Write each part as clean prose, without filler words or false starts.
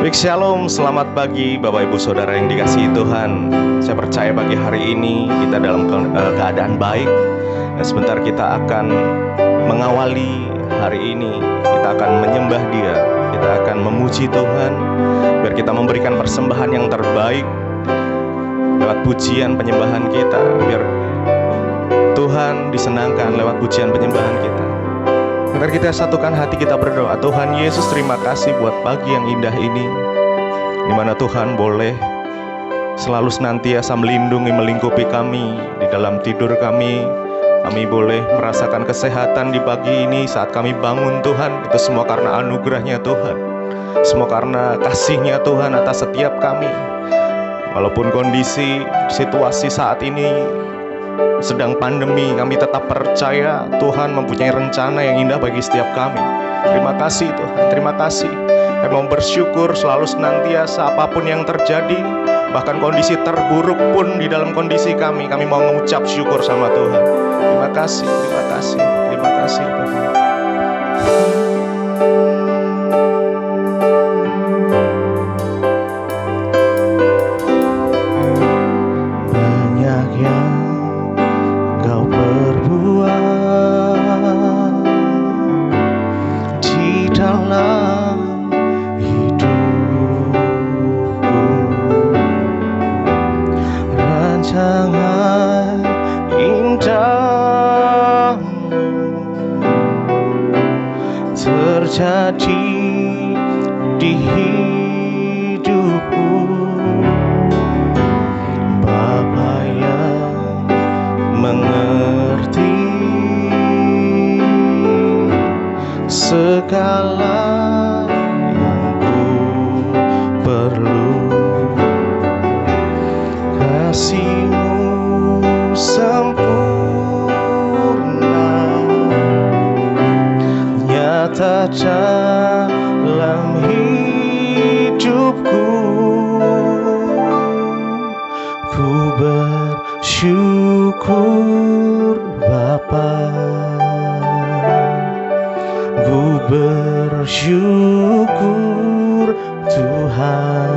Baik, shalom, selamat pagi Bapak Ibu Saudara yang dikasihi Tuhan. Saya percaya pagi hari ini kita dalam keadaan baik. Dan sebentar kita akan mengawali hari ini. Kita akan menyembah Dia, kita akan memuji Tuhan. Biar kita memberikan persembahan yang terbaik lewat pujian penyembahan kita. Biar Tuhan disenangkan lewat pujian penyembahan kita. Mari kita satukan hati kita berdoa. Tuhan Yesus, terima kasih buat pagi yang indah ini, di mana Tuhan boleh selalu senantiasa melindungi, melingkupi kami di dalam tidur kami. Kami boleh merasakan kesehatan di pagi ini saat kami bangun Tuhan. Itu semua karena anugerahnya Tuhan, semua karena kasih-Nya Tuhan atas setiap kami. Walaupun kondisi, situasi saat ini sedang pandemi, kami tetap percaya Tuhan mempunyai rencana yang indah bagi setiap kami. Terima kasih Tuhan, terima kasih. Kami mau bersyukur selalu senantiasa apapun yang terjadi, bahkan kondisi terburuk pun di dalam kondisi kami mau mengucap syukur sama Tuhan. Terima kasih, terima kasih, terima kasih Tuhan. Terjadi di hidupku, Bapa yang mengerti segala yang ku perlu. Kasih-Mu sempurna nyata dalam hidupku. Ku bersyukur Bapa, ku bersyukur Tuhan,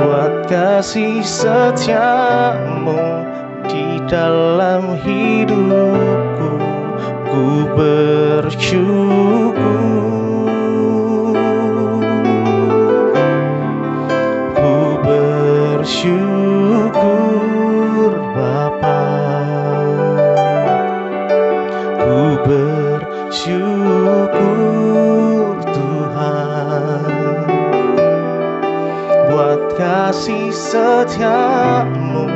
buat kasih setia-Mu di dalam hidupku. Ku bersyukur, ku bersyukur Bapa, ku bersyukur Tuhan, buat kasih setia-Mu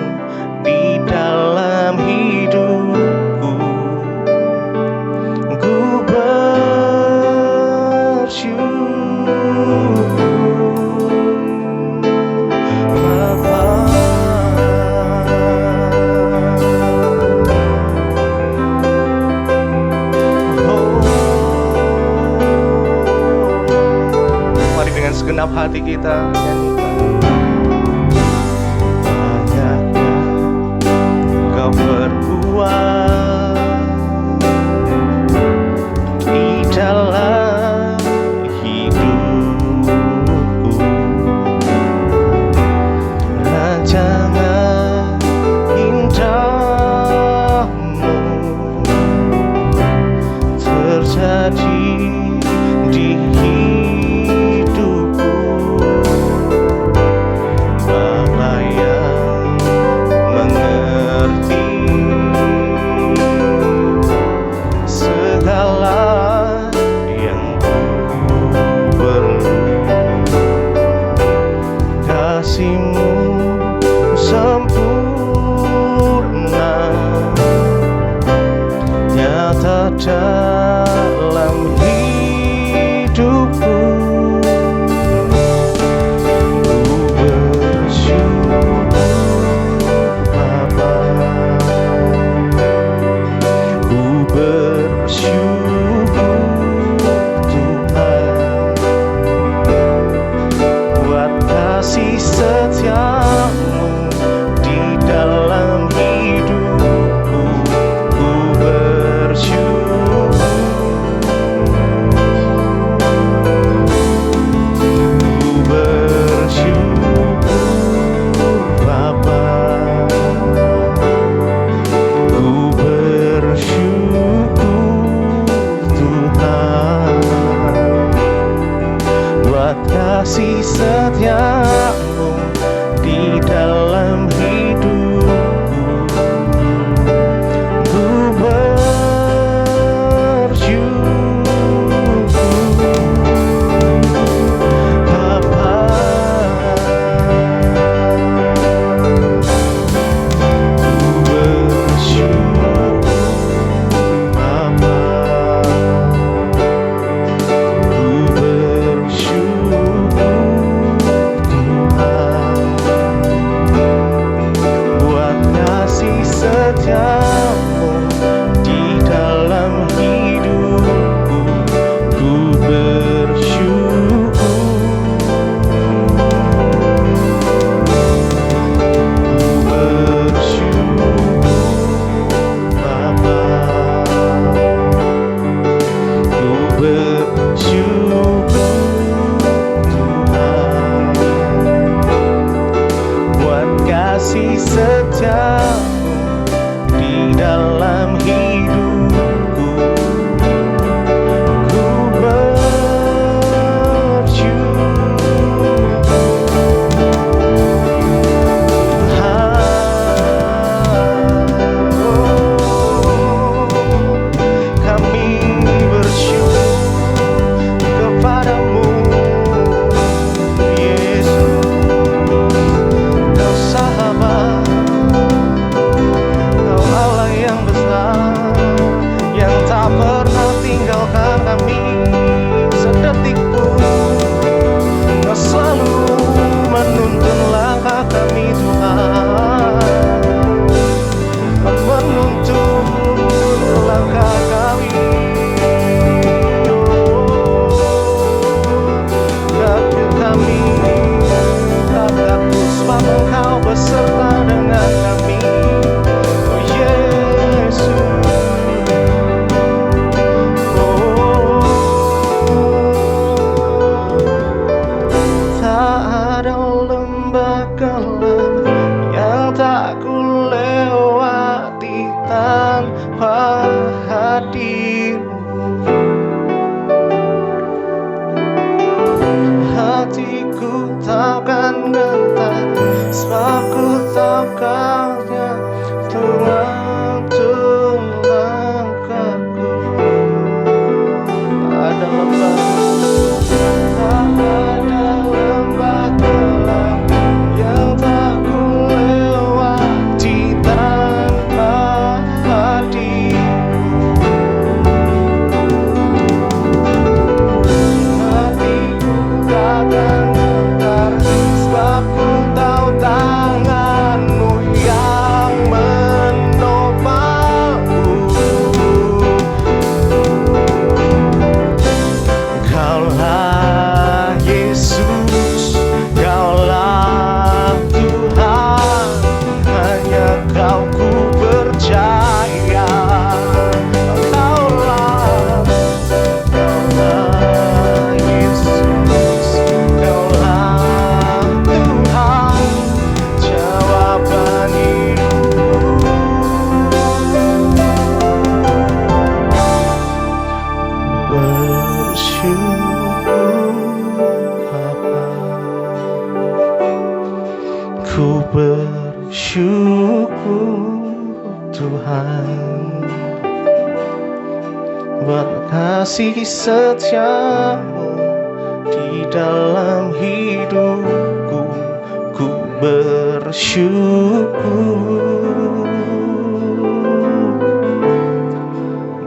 di dalam hidupku. Segenap hati kita nyanyikan. Banyaknya Kau berbuat di dalam hidupku. Rancangan indah-Mu terjadi di kasih setiamu di dalam hidupku. Ku bersyukur Bapa. Ku bersyukur Bapa. Ku bersyukur Tuhan buat kasih setiamu di dalam hidupku. Ku bersyukur, ku bersyukur Bapa. Ku bersyukur Tuhan buat kasih setiamu di dalam hidupku. Ku bersyukur Tuhan. Kami bersyukur kepadamu Yesus. Kau sahabat, Kau Allah yang besar, yang tak pernah tinggalkan kami sedetik pun. Kau selalu menuntun langkah kami Tuhan, menuntun langkah kami. Kaki kami tak sebab Engkau beserta dengan kami. Oh Yesus, tak ada lembah gelap yang tak ku lewati tanpa hadirmu. Hatiku takkan gentar sebab ku tahu Kau yang tulang langkahku. Ada lembah, tak ada lembah gelap yang tak ku lewati tanpa hadirmu. Hatiku takkan gentar sebab ku tahu tangan-Mu yang menopangku. Kaulah Yesus, Kaulah Tuhan, hanya Kau ku percaya. Kaulah Yesus, Kaulah Tuhan, jawaban hidupku. Bersyukur Bapa. Ku bersyukur Tuhan buat kasih setiamu di dalam hidupku. Ku bersyukur,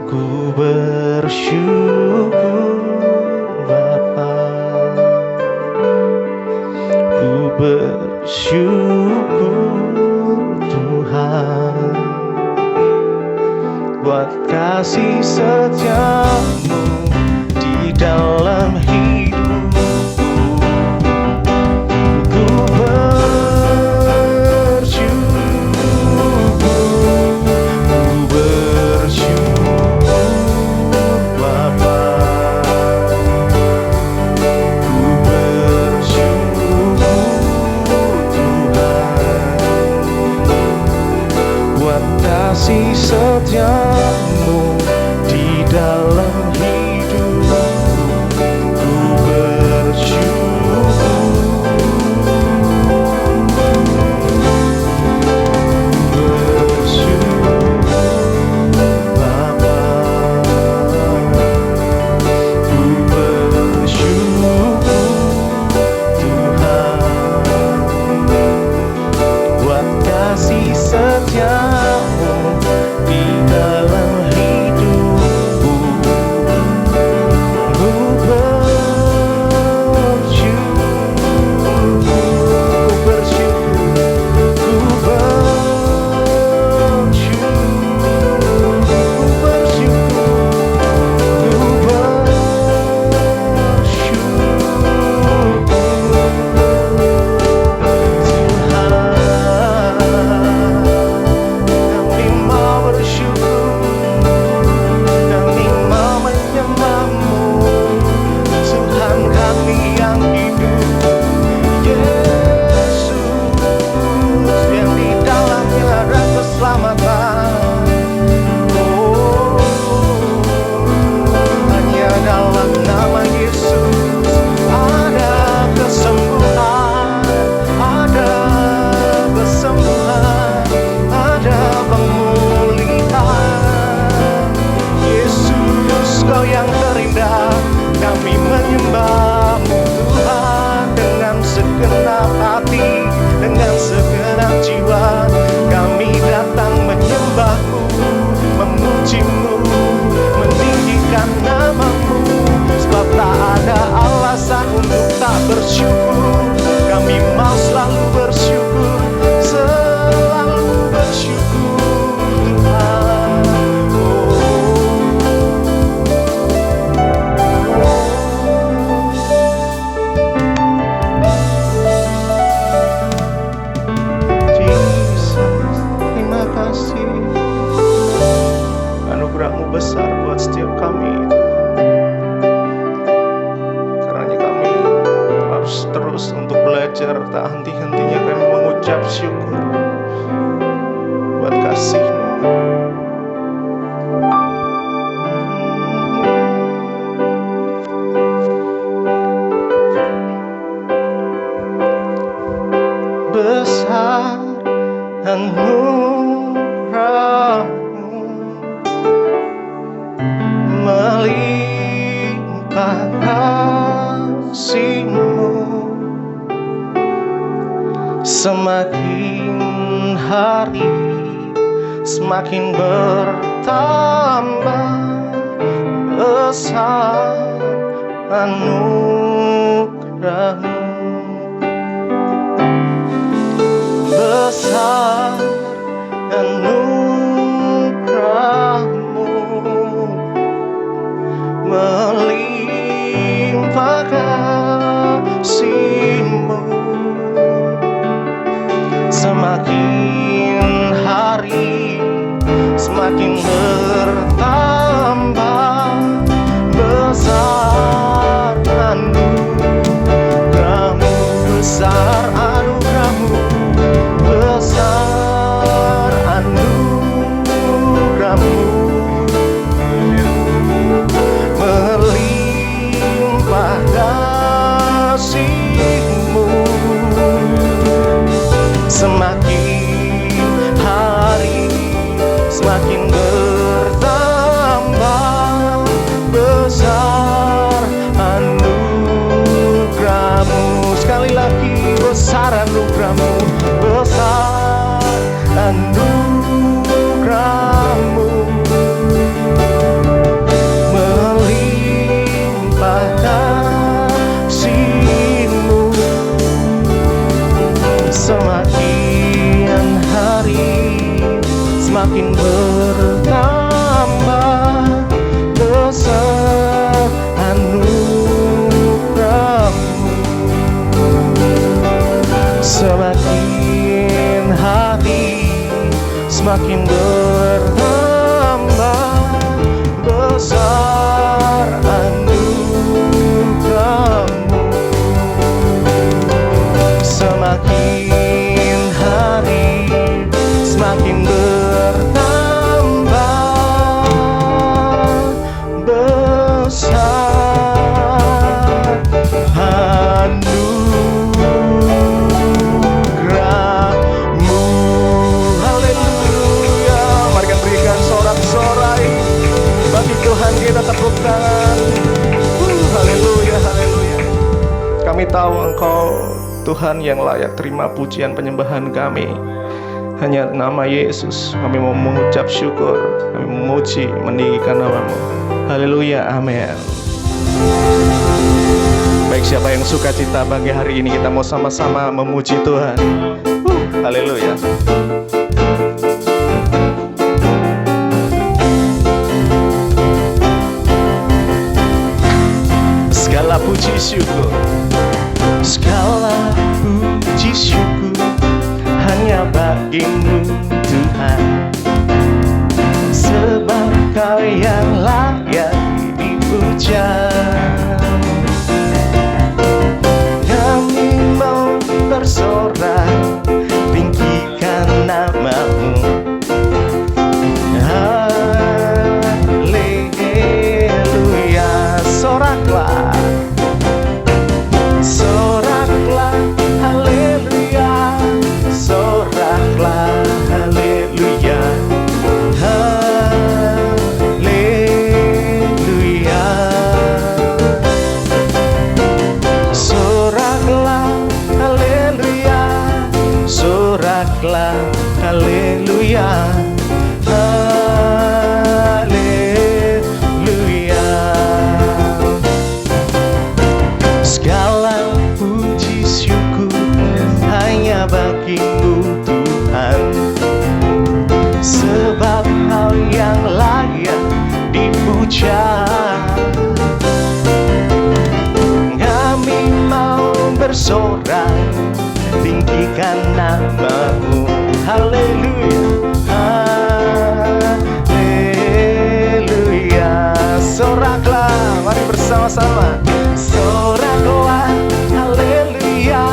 ku bersyukur Bapa. Ku bersyukur Tuhan buat kasih setiamu di dalam hidupku. Ku bersyukur, ku bersyukur Bapa. Ku bersyukur Tuhan buat kasih setiamu di mengejar, tak henti-hentinya kami mengucap syukur buat kasih-Mu. Besar anugerah-Mu, melimpah kasih-Mu, semakin hari semakin bertambah. Besar anugerah-Mu, besar anugerah-Mu, melimpah kasih-Mu, semakin hari semakin bertambah. Besar anugerah-Mu, besar anugerah-Mu, besar anugerah-Mu, melimpah kasih-Mu, semakin hari semakin bertambah. Besar anugerah-Mu, sekali lagi, besar anugerah-Mu, besar anugerah-Mu, melimpah kasih-Mu, semakin hari semakin bertambah. Besar anugerah-Mu, semakin hari semakin bertambah. Besar anugerah-Mu, semakin hari semakin bertambah. Besar anugerah-Mu. Haleluya. Mari kita berikan sorak-sorai bagi Tuhan kita, tepuk tangan. Haleluya, haleluya. Kami tahu Engkau Tuhan yang layak terima pujian penyembahan kami. Hanya nama Yesus kami mau mengucap syukur, kami memuji, meninggikan nama-Mu. Haleluya, amin. Baik, siapa yang suka cita pagi hari ini, kita mau sama-sama memuji Tuhan. Haleluya. Segala puji syukur, segala puji syukur hanya bagi-Mu Tuhan, sebab Kau yang layak dipuja. Kami mau bersorak tinggikan nama-Mu. Haleluya. Soraklah, soraklah, haleluya. Soraklah, haleluya. Haleluya. Soraklah, haleluya. Soraklah, haleluya. Haleluya. Segala puji syukur hanya bagi-Mu Tuhan, sebab Kau yang layak dipuja. Kami mau bersorak tinggikan nama-Mu. Haleluya, haleluya. Soraklah, mari bersama-sama. Soraklah, haleluya.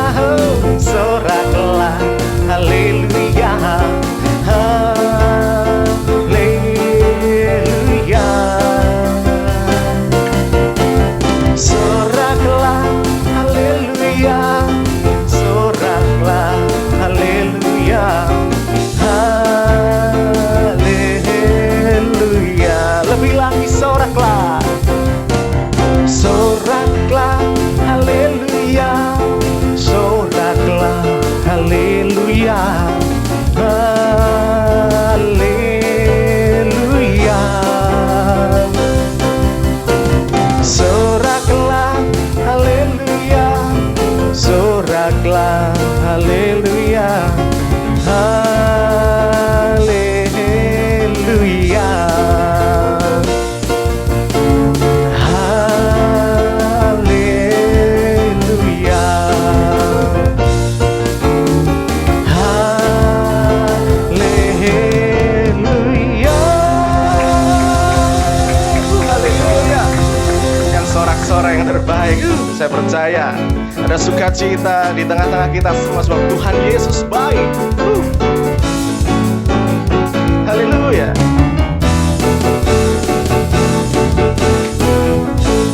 Saya percaya ada sukacita di tengah-tengah kita semua sebab Tuhan Yesus baik. Haleluya.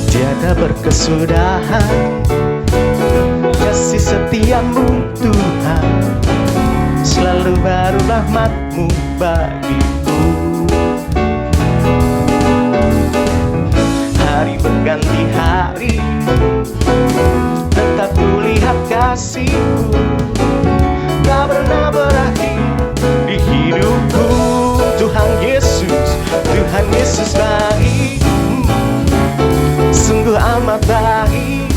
Tiada berkesudahan kasih setiamu Tuhan, selalu baru rahmat-Mu bagiku. Hari berganti hari, tetap kulihat kasih-Mu tak pernah berakhir di hidupku. Tuhan Yesus baik, sungguh amat baik,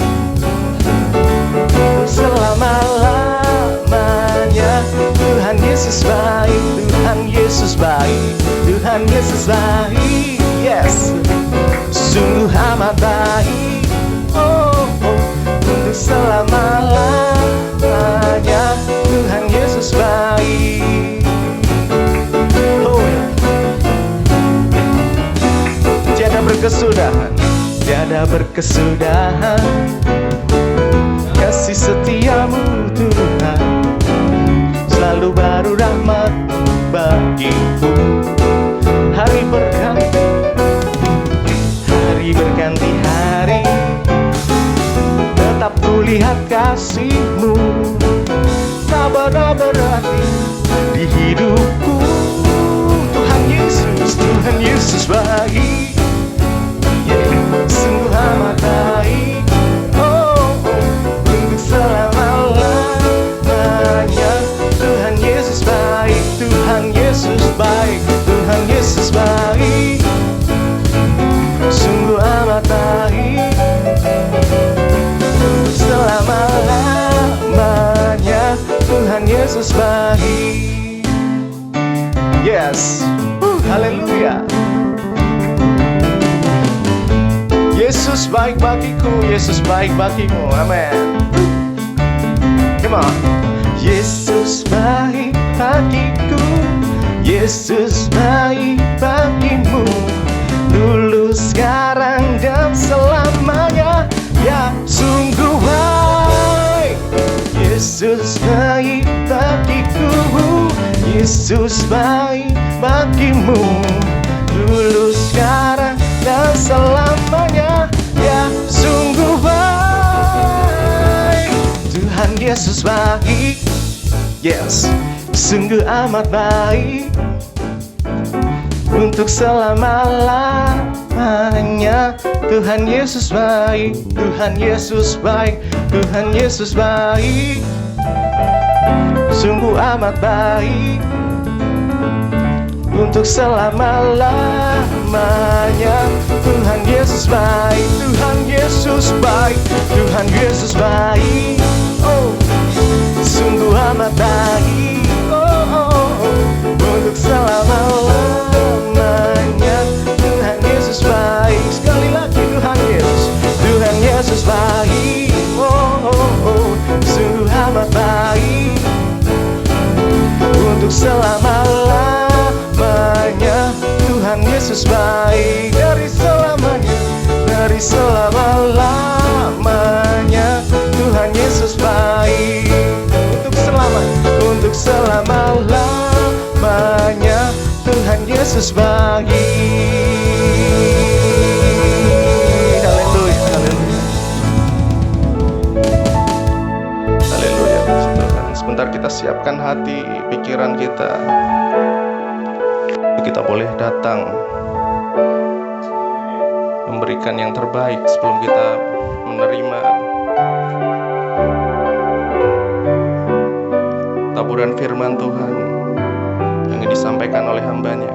selama-lamanya. Tuhan Yesus baik, Tuhan Yesus baik, Tuhan Yesus baik, yes, sungguh amat baik, untuk selama-lamanya. Tuhan Yesus baik. Tiada berkesudahan kasih setiamu Tuhan, selalu baru rahmat-Mu bagiku. Hari berganti hari, tetap kulihat kasih-Mu tak pernah berhenti di hidupku. Tuhan Yesus baik, sungguh amat baik, untuk selama-lamanya. Tuhan Yesus baik, Tuhan Yesus baik, Tuhan Yesus baik, sungguh amat baik, untuk selama-lamanya. Tuhan Yesus baik. Yes, haleluya. Yesus baik bagiku, Yesus baik bagimu, amin. Come on. Yesus baik bagiku, Yesus baik bagimu, dulu, sekarang, dan selamanya. Ya, sungguh baik. Yesus baik bagiku, Yesus baik bagimu, dulu, sekarang, dan selamanya. Ya, sungguh baik. Tuhan Yesus baik, yes, sungguh amat baik, untuk selama-lamanya. Tuhan Yesus baik, Tuhan Yesus baik, Tuhan Yesus baik, sungguh amat baik, untuk selama-lamanya. Tuhan Yesus baik, Tuhan Yesus baik, Tuhan Yesus baik, sungguh amat baik, untuk selama-lamanya. Tuhan Yesus baik, sekali lagi Tuhan Yesus baik, sungguh amat baik, untuk selama-lamanya. Tuhan Yesus baik, dari selama-lamanya. Tuhan Yesus baik, untuk selama-lamanya. Tuhan Yesus baik. Haleluya, haleluya, haleluya. Tuhan, sebentar kita siapkan hati, pikiran kita. Kita boleh datang memberikan yang terbaik sebelum kita menerima taburan firman Tuhan yang disampaikan oleh hamba-Nya.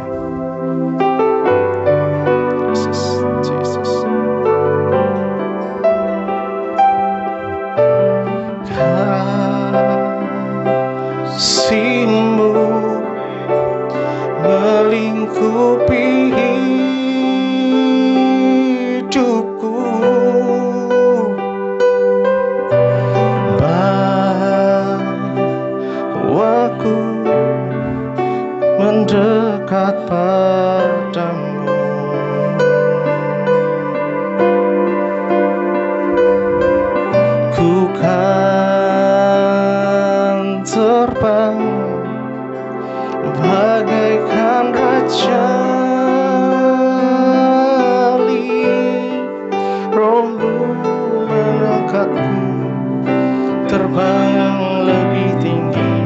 Yesus, Yesus. Kasih-Mu melingkupi hidupku, bawaku mendekat padamu. jali, Roh-Mu mengangkatku terbang lebih tinggi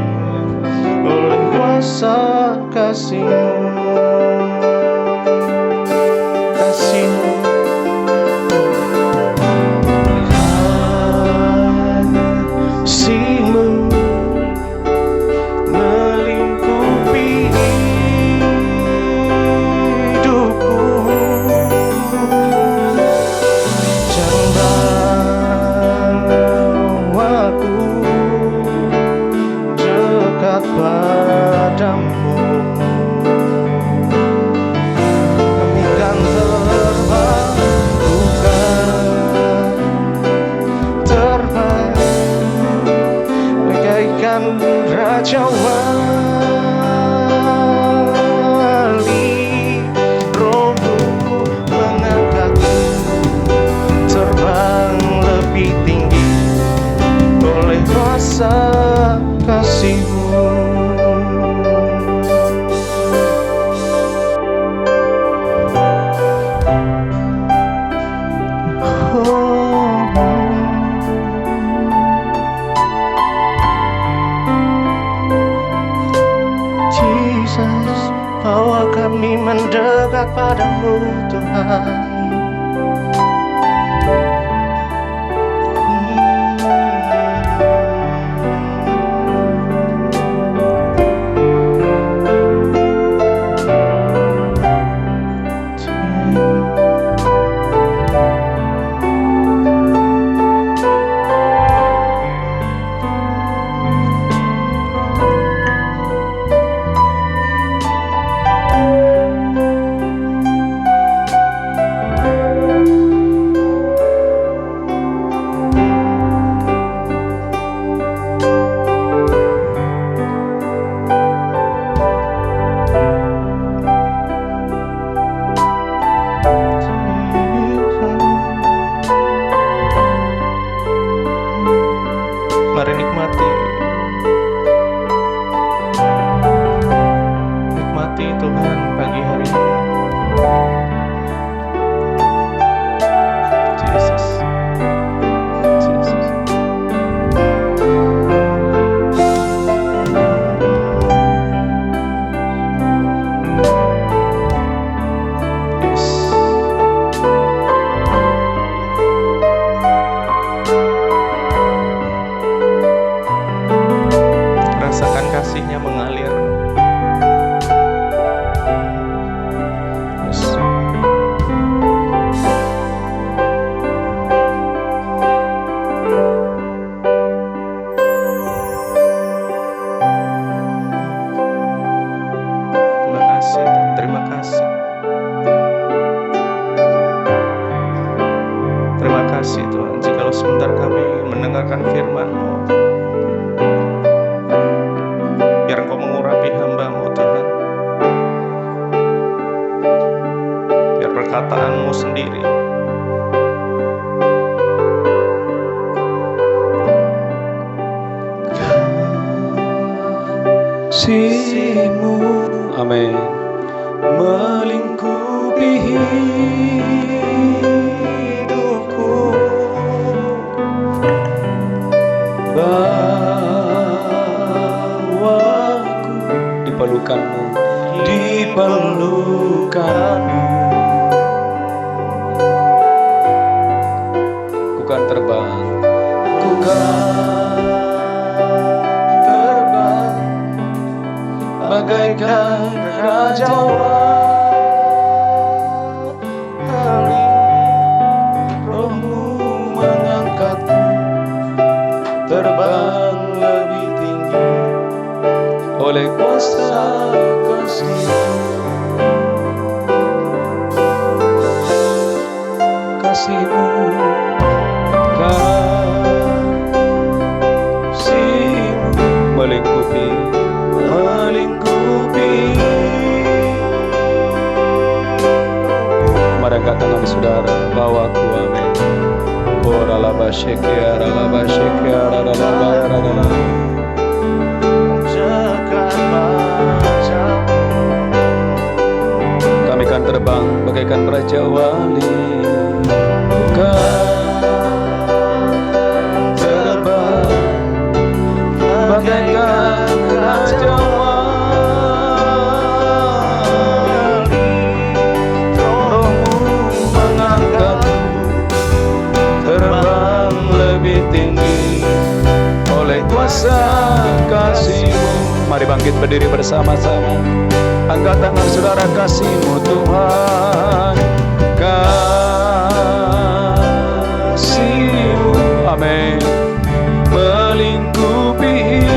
oleh kuasa kasih-Mu. Kasih-Mu melingkupi hidupku, jangan bawaku dekat padamu. Kami kan terbang, bukan terbang bagaikan Raja Wali. Roh-Mu mengangkatku terbang lebih tinggi oleh kuasa kasih-Mu. Jesus, bawa kami mendekat padamu Tuhan. Mari nikmati Tuhan pagi hari ini. Jesus, Jesus. Yes. Rasakan kasih-Nya mengalir. Yes. Terima kasih, terima kasih. Terima kasih Tuhan, jikalau sebentar kami mendengarkan firman-Mu, biar Engkau mengurapi hamba-Mu Tuhan, biar perkataan-Mu sendiri kasih-Mu, amin, melingkupi hidupku, bawaku di pelukan-Mu, di pelukan-Mu. Ku kan terbang, ku kan terbang bagaikan Raja Wali. Roh-Mu mengangkatku terbang lebih tinggi oleh kuasa kasih-Mu, kasih-Mu melingkupi Mari angkat tangan saudara, bawaku, amin. Ora laba sheke, ara laba sheke, ara laba, ara laba. dekat padamu. terbang bagaikan Raja Wali. Terbang bagaikan Raja Wali. Rohmu mengangkatku terbang lebih tinggi oleh kuasa kasih-Mu. Mari bangkit berdiri bersama-sama. Angkat tangan saudara, kasih-Mu Tuhan, kasih-Mu, amin, melingkupi.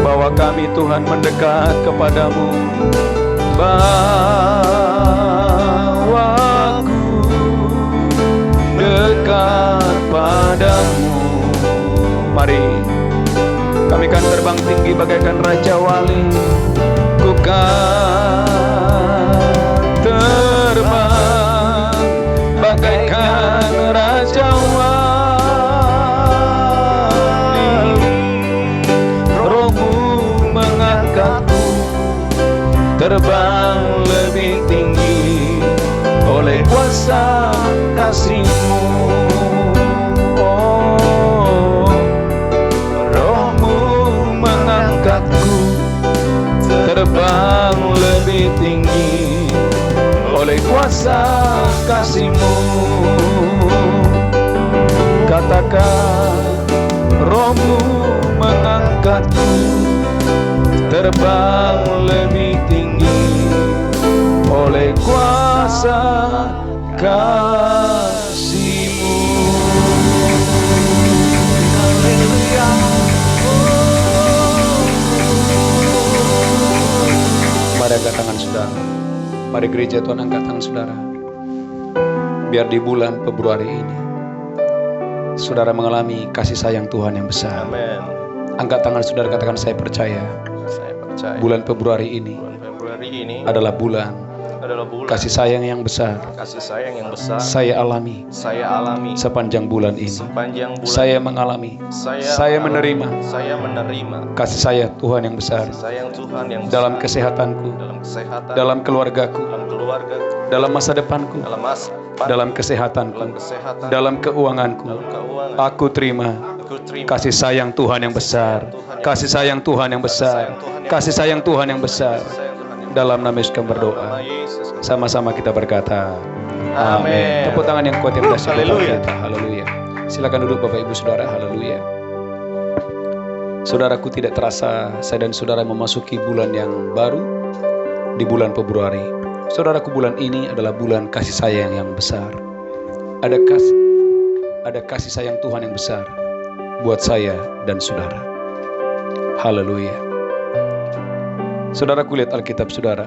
Bawa kami Tuhan mendekat kepadamu, bawaku dekat padamu. Mari kami kan terbang tinggi bagaikan Raja Wali. Ku kan terbang bagaikan Raja Wali. Rohmu mengangkatku terbang lebih tinggi oleh kuasa kasih-Mu. Terbang lebih tinggi oleh kuasa kasih-Mu. Katakan, Rohmu mengangkatku terbang lebih tinggi oleh kuasa kasih-Mu. Haleluya. Mari angkat tangan saudara. Mari gereja Tuhan angkat tangan saudara. Biar di bulan Februari ini saudara mengalami kasih sayang Tuhan yang besar. Amin. Angkat tangan saudara, katakan saya percaya. Saya percaya. Bulan Februari ini adalah bulan kasih sayang yang besar. Kasih sayang yang besar. Saya alami sepanjang bulan ini. Saya mengalami. Saya menerima kasih sayang Tuhan yang besar. Dalam kesehatanku, dalam keluargaku, dalam masa depanku, dalam kesehatanku, dalam keuanganku. Aku terima kasih sayang Tuhan yang besar. Kasih sayang Tuhan yang besar. Kasih sayang Tuhan yang besar. Dalam nama Yesus kami berdoa. Sama-sama kita berkata amin. Tepuk tangan yang kuat yang dahsyat bagi kita. Haleluya. Silakan duduk Bapak Ibu Saudara. Haleluya. Saudaraku, tidak terasa saya dan saudara memasuki bulan yang baru, di bulan Februari. Saudaraku, bulan ini adalah bulan kasih sayang yang besar. Ada kasih sayang Tuhan yang besar buat saya dan saudara. Haleluya. Saudaraku, lihat Alkitab saudara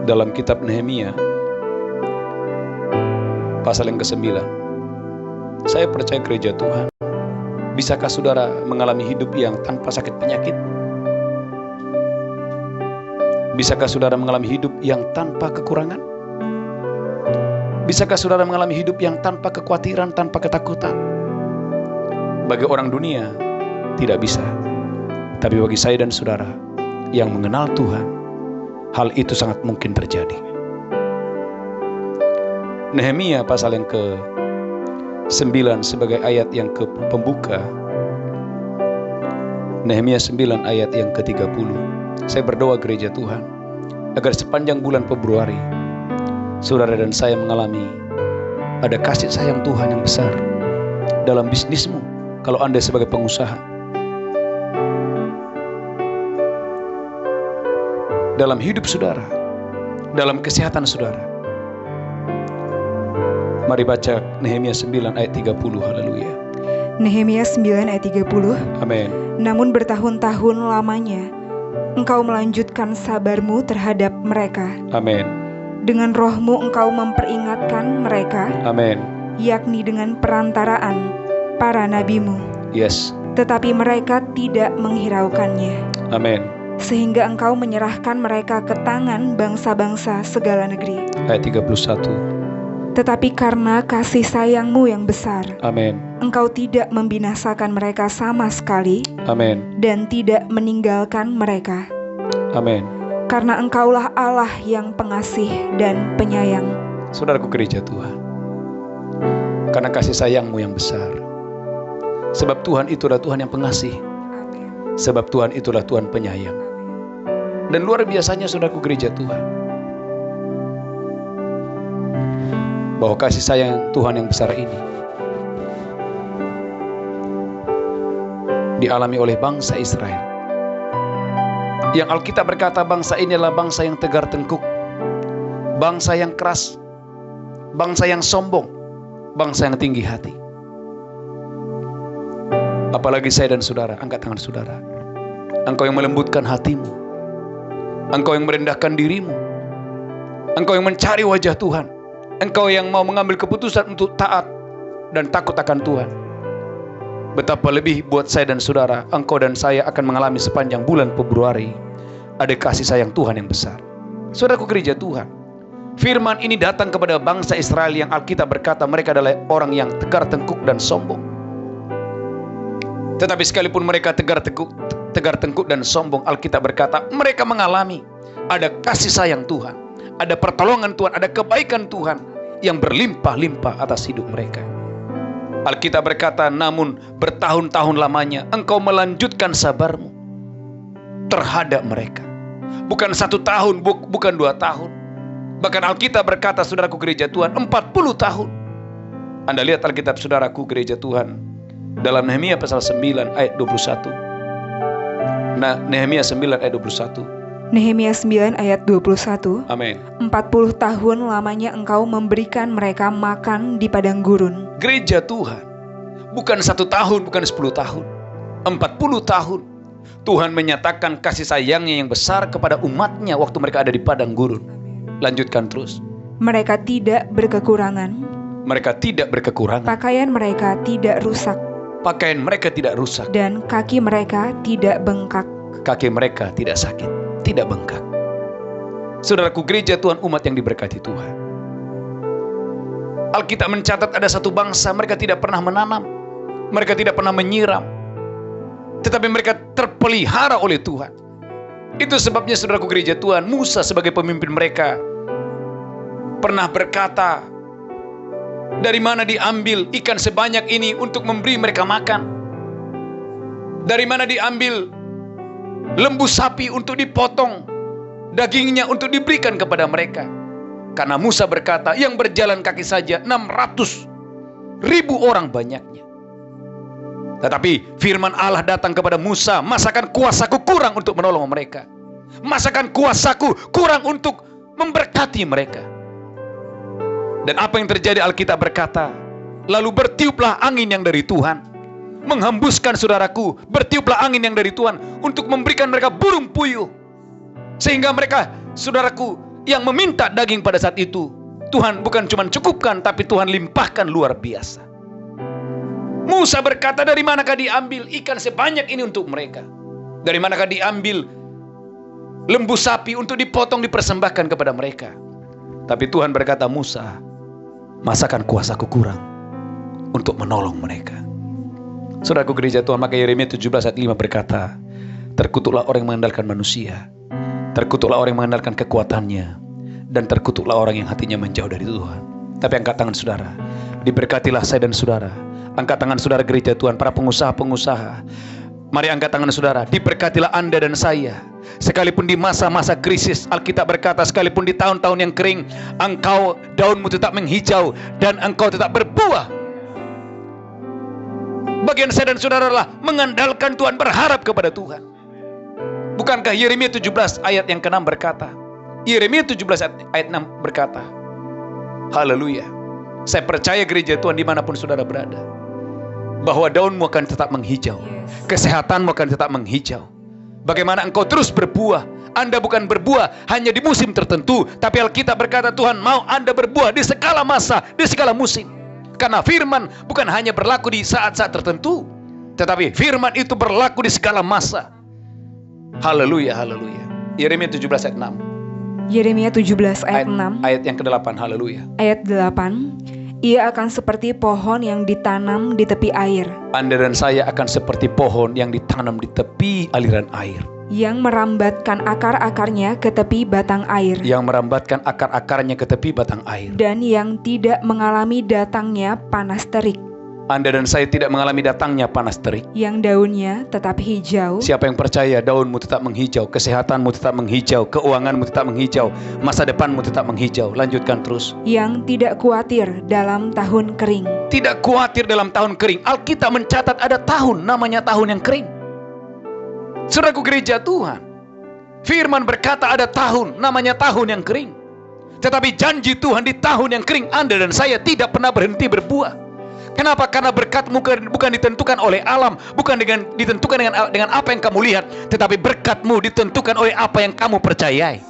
dalam kitab Nehemia pasal yang ke-9. Saya percaya gereja Tuhan, bisakah saudara mengalami hidup yang tanpa sakit penyakit? Bisakah saudara mengalami hidup yang tanpa kekurangan? Bisakah saudara mengalami hidup yang tanpa kekhawatiran, tanpa ketakutan? Bagi orang dunia tidak bisa, tapi bagi saya dan saudara yang mengenal Tuhan, hal itu sangat mungkin terjadi. Nehemia pasal yang ke-9 sebagai ayat yang pembuka. Nehemia 9 ayat yang ke-30. Saya berdoa gereja Tuhan, agar sepanjang bulan Februari saudara dan saya mengalami ada kasih sayang Tuhan yang besar dalam bisnismu. Kalau Anda sebagai pengusaha, dalam hidup saudara, dalam kesehatan saudara. Mari baca Nehemia 9 ayat 30. Haleluya. Nehemia 9 ayat 30. Amin. Namun bertahun-tahun lamanya Engkau melanjutkan sabarmu terhadap mereka. Amin. Dengan rohmu Engkau memperingatkan mereka. Amin. Yakni dengan perantaraan para nabimu. Yes. Tetapi mereka tidak menghiraukannya. Amin. Sehingga Engkau menyerahkan mereka ke tangan bangsa-bangsa segala negeri. Ayat 31. Tetapi karena kasih sayang-Mu yang besar, Amin. Engkau tidak membinasakan mereka sama sekali. Amin. Dan tidak meninggalkan mereka. Amin. Karena Engkaulah Allah yang pengasih dan penyayang. Saudaraku gereja Tuhan, karena kasih sayang-Mu yang besar. Sebab Tuhan itulah Tuhan yang pengasih. Amin. Sebab Tuhan itulah Tuhan penyayang. Dan luar biasanya saudaraku gereja Tuhan, bahwa kasih sayang Tuhan yang besar ini dialami oleh bangsa Israel. Yang Alkitab berkata bangsa ini adalah bangsa yang tegar tengkuk, bangsa yang keras, bangsa yang sombong, bangsa yang tinggi hati. Apalagi saya dan saudara, angkat tangan saudara. Engkau yang melembutkan hatimu, engkau yang merendahkan dirimu, engkau yang mencari wajah Tuhan, engkau yang mau mengambil keputusan untuk taat dan takut akan Tuhan. Betapa lebih buat saya dan saudara, engkau dan saya akan mengalami sepanjang bulan Februari ada kasih sayang Tuhan yang besar. Saudaraku gereja Tuhan, firman ini datang kepada bangsa Israel yang Alkitab berkata mereka adalah orang yang tegar tengkuk dan sombong. Tetapi sekalipun mereka tegar tengkuk dan sombong, Alkitab berkata mereka mengalami ada kasih sayang Tuhan, ada pertolongan Tuhan, ada kebaikan Tuhan yang berlimpah-limpah atas hidup mereka. Alkitab berkata, namun bertahun-tahun lamanya engkau melanjutkan sabar-Mu terhadap mereka. Bukan 1 tahun, bukan 2 tahun. Bahkan Alkitab berkata, saudaraku gereja Tuhan, 40 tahun. Anda lihat Alkitab saudaraku gereja Tuhan dalam Nehemia pasal 9 ayat 21. Nah, Nehemia 9 ayat 21. Nehemia 9 ayat 21. Amin. 40 tahun lamanya engkau memberikan mereka makan di padang gurun. Gereja Tuhan, bukan 1 tahun, bukan 10 tahun, 40 tahun Tuhan menyatakan kasih sayangnya yang besar kepada umatnya waktu mereka ada di padang gurun. Lanjutkan terus. Mereka tidak berkekurangan. Mereka tidak berkekurangan. Pakaian mereka tidak rusak. Pakaian mereka tidak rusak. Dan kaki mereka tidak bengkak. Kaki mereka tidak sakit, tidak bengkak. Saudaraku gereja Tuhan, umat yang diberkati Tuhan, Alkitab mencatat ada satu bangsa mereka tidak pernah menanam, mereka tidak pernah menyiram, tetapi mereka terpelihara oleh Tuhan. Itu sebabnya saudaraku gereja Tuhan, Musa sebagai pemimpin mereka pernah berkata, dari mana diambil ikan sebanyak ini untuk memberi mereka makan? Dari mana diambil lembu sapi untuk dipotong, dagingnya untuk diberikan kepada mereka? Karena Musa berkata, yang berjalan kaki saja 600.000 orang banyaknya. Tetapi firman Allah datang kepada Musa, masakan kuasaku kurang untuk menolong mereka, masakan kuasaku kurang untuk memberkati mereka. Dan apa yang terjadi? Alkitab berkata, lalu bertiuplah angin yang dari Tuhan, menghembuskan saudaraku, bertiuplah angin yang dari Tuhan untuk memberikan mereka burung puyuh, sehingga mereka, saudaraku, yang meminta daging pada saat itu, Tuhan bukan cuma cukupkan, tapi Tuhan limpahkan luar biasa. Musa berkata, dari manakah diambil ikan sebanyak ini untuk mereka? Dari manakah diambil lembu sapi untuk dipotong dipersembahkan kepada mereka? Tapi Tuhan berkata, Musa, masakan kuasaku kurang untuk menolong mereka. Saudaraku gereja Tuhan, maka Yeremia 17 ayat 5 berkata, terkutuklah orang yang mengandalkan manusia, terkutuklah orang yang mengandalkan kekuatannya, dan terkutuklah orang yang hatinya menjauh dari Tuhan. Tapi angkat tangan saudara, diberkatilah saya dan saudara. Angkat tangan saudara gereja Tuhan, para pengusaha-pengusaha. Mari angkat tangan saudara, diberkatilah Anda dan saya. Sekalipun di masa-masa krisis, Alkitab berkata, sekalipun di tahun-tahun yang kering, engkau, daunmu tetap menghijau, dan engkau tetap berbuah. Bagian saya dan saudara adalah mengandalkan Tuhan, berharap kepada Tuhan. Bukankah Yeremia 17 ayat yang ke-6 berkata, Yeremia 17 ayat 6 berkata, haleluya, saya percaya gereja Tuhan dimanapun saudara berada, bahwa daunmu akan tetap menghijau, kesehatanmu akan tetap menghijau. Bagaimana engkau terus berbuah. Anda bukan berbuah hanya di musim tertentu, tapi Alkitab berkata Tuhan mau Anda berbuah di segala masa, di segala musim. Karena firman bukan hanya berlaku di saat-saat tertentu, tetapi firman itu berlaku di segala masa. Haleluya, haleluya. Yeremia 17 ayat 6. Yeremia 17 ayat 6. Ayat yang ke-8, haleluya. Ayat 8. Ia akan seperti pohon yang ditanam di tepi air. Anda dan saya akan seperti pohon yang ditanam di tepi aliran air. yang merambatkan akar-akarnya ke tepi batang air, yang merambatkan akar-akarnya ke tepi batang air, dan yang tidak mengalami datangnya panas terik, Anda dan saya tidak mengalami datangnya panas terik, yang daunnya tetap hijau. Siapa yang percaya, daunmu tetap menghijau, kesehatanmu tetap menghijau, keuanganmu tetap menghijau, masa depanmu tetap menghijau. Lanjutkan terus. Yang tidak khawatir dalam tahun kering. Tidak khawatir dalam tahun kering. Alkitab mencatat ada tahun, namanya tahun yang kering. Saudaraku gereja Tuhan, firman berkata ada tahun, namanya tahun yang kering. Tetapi janji Tuhan di tahun yang kering, Anda dan saya tidak pernah berhenti berbuah. Kenapa? Karena berkatmu bukan ditentukan oleh alam, bukan ditentukan dengan apa yang kamu lihat, tetapi berkatmu ditentukan oleh apa yang kamu percayai.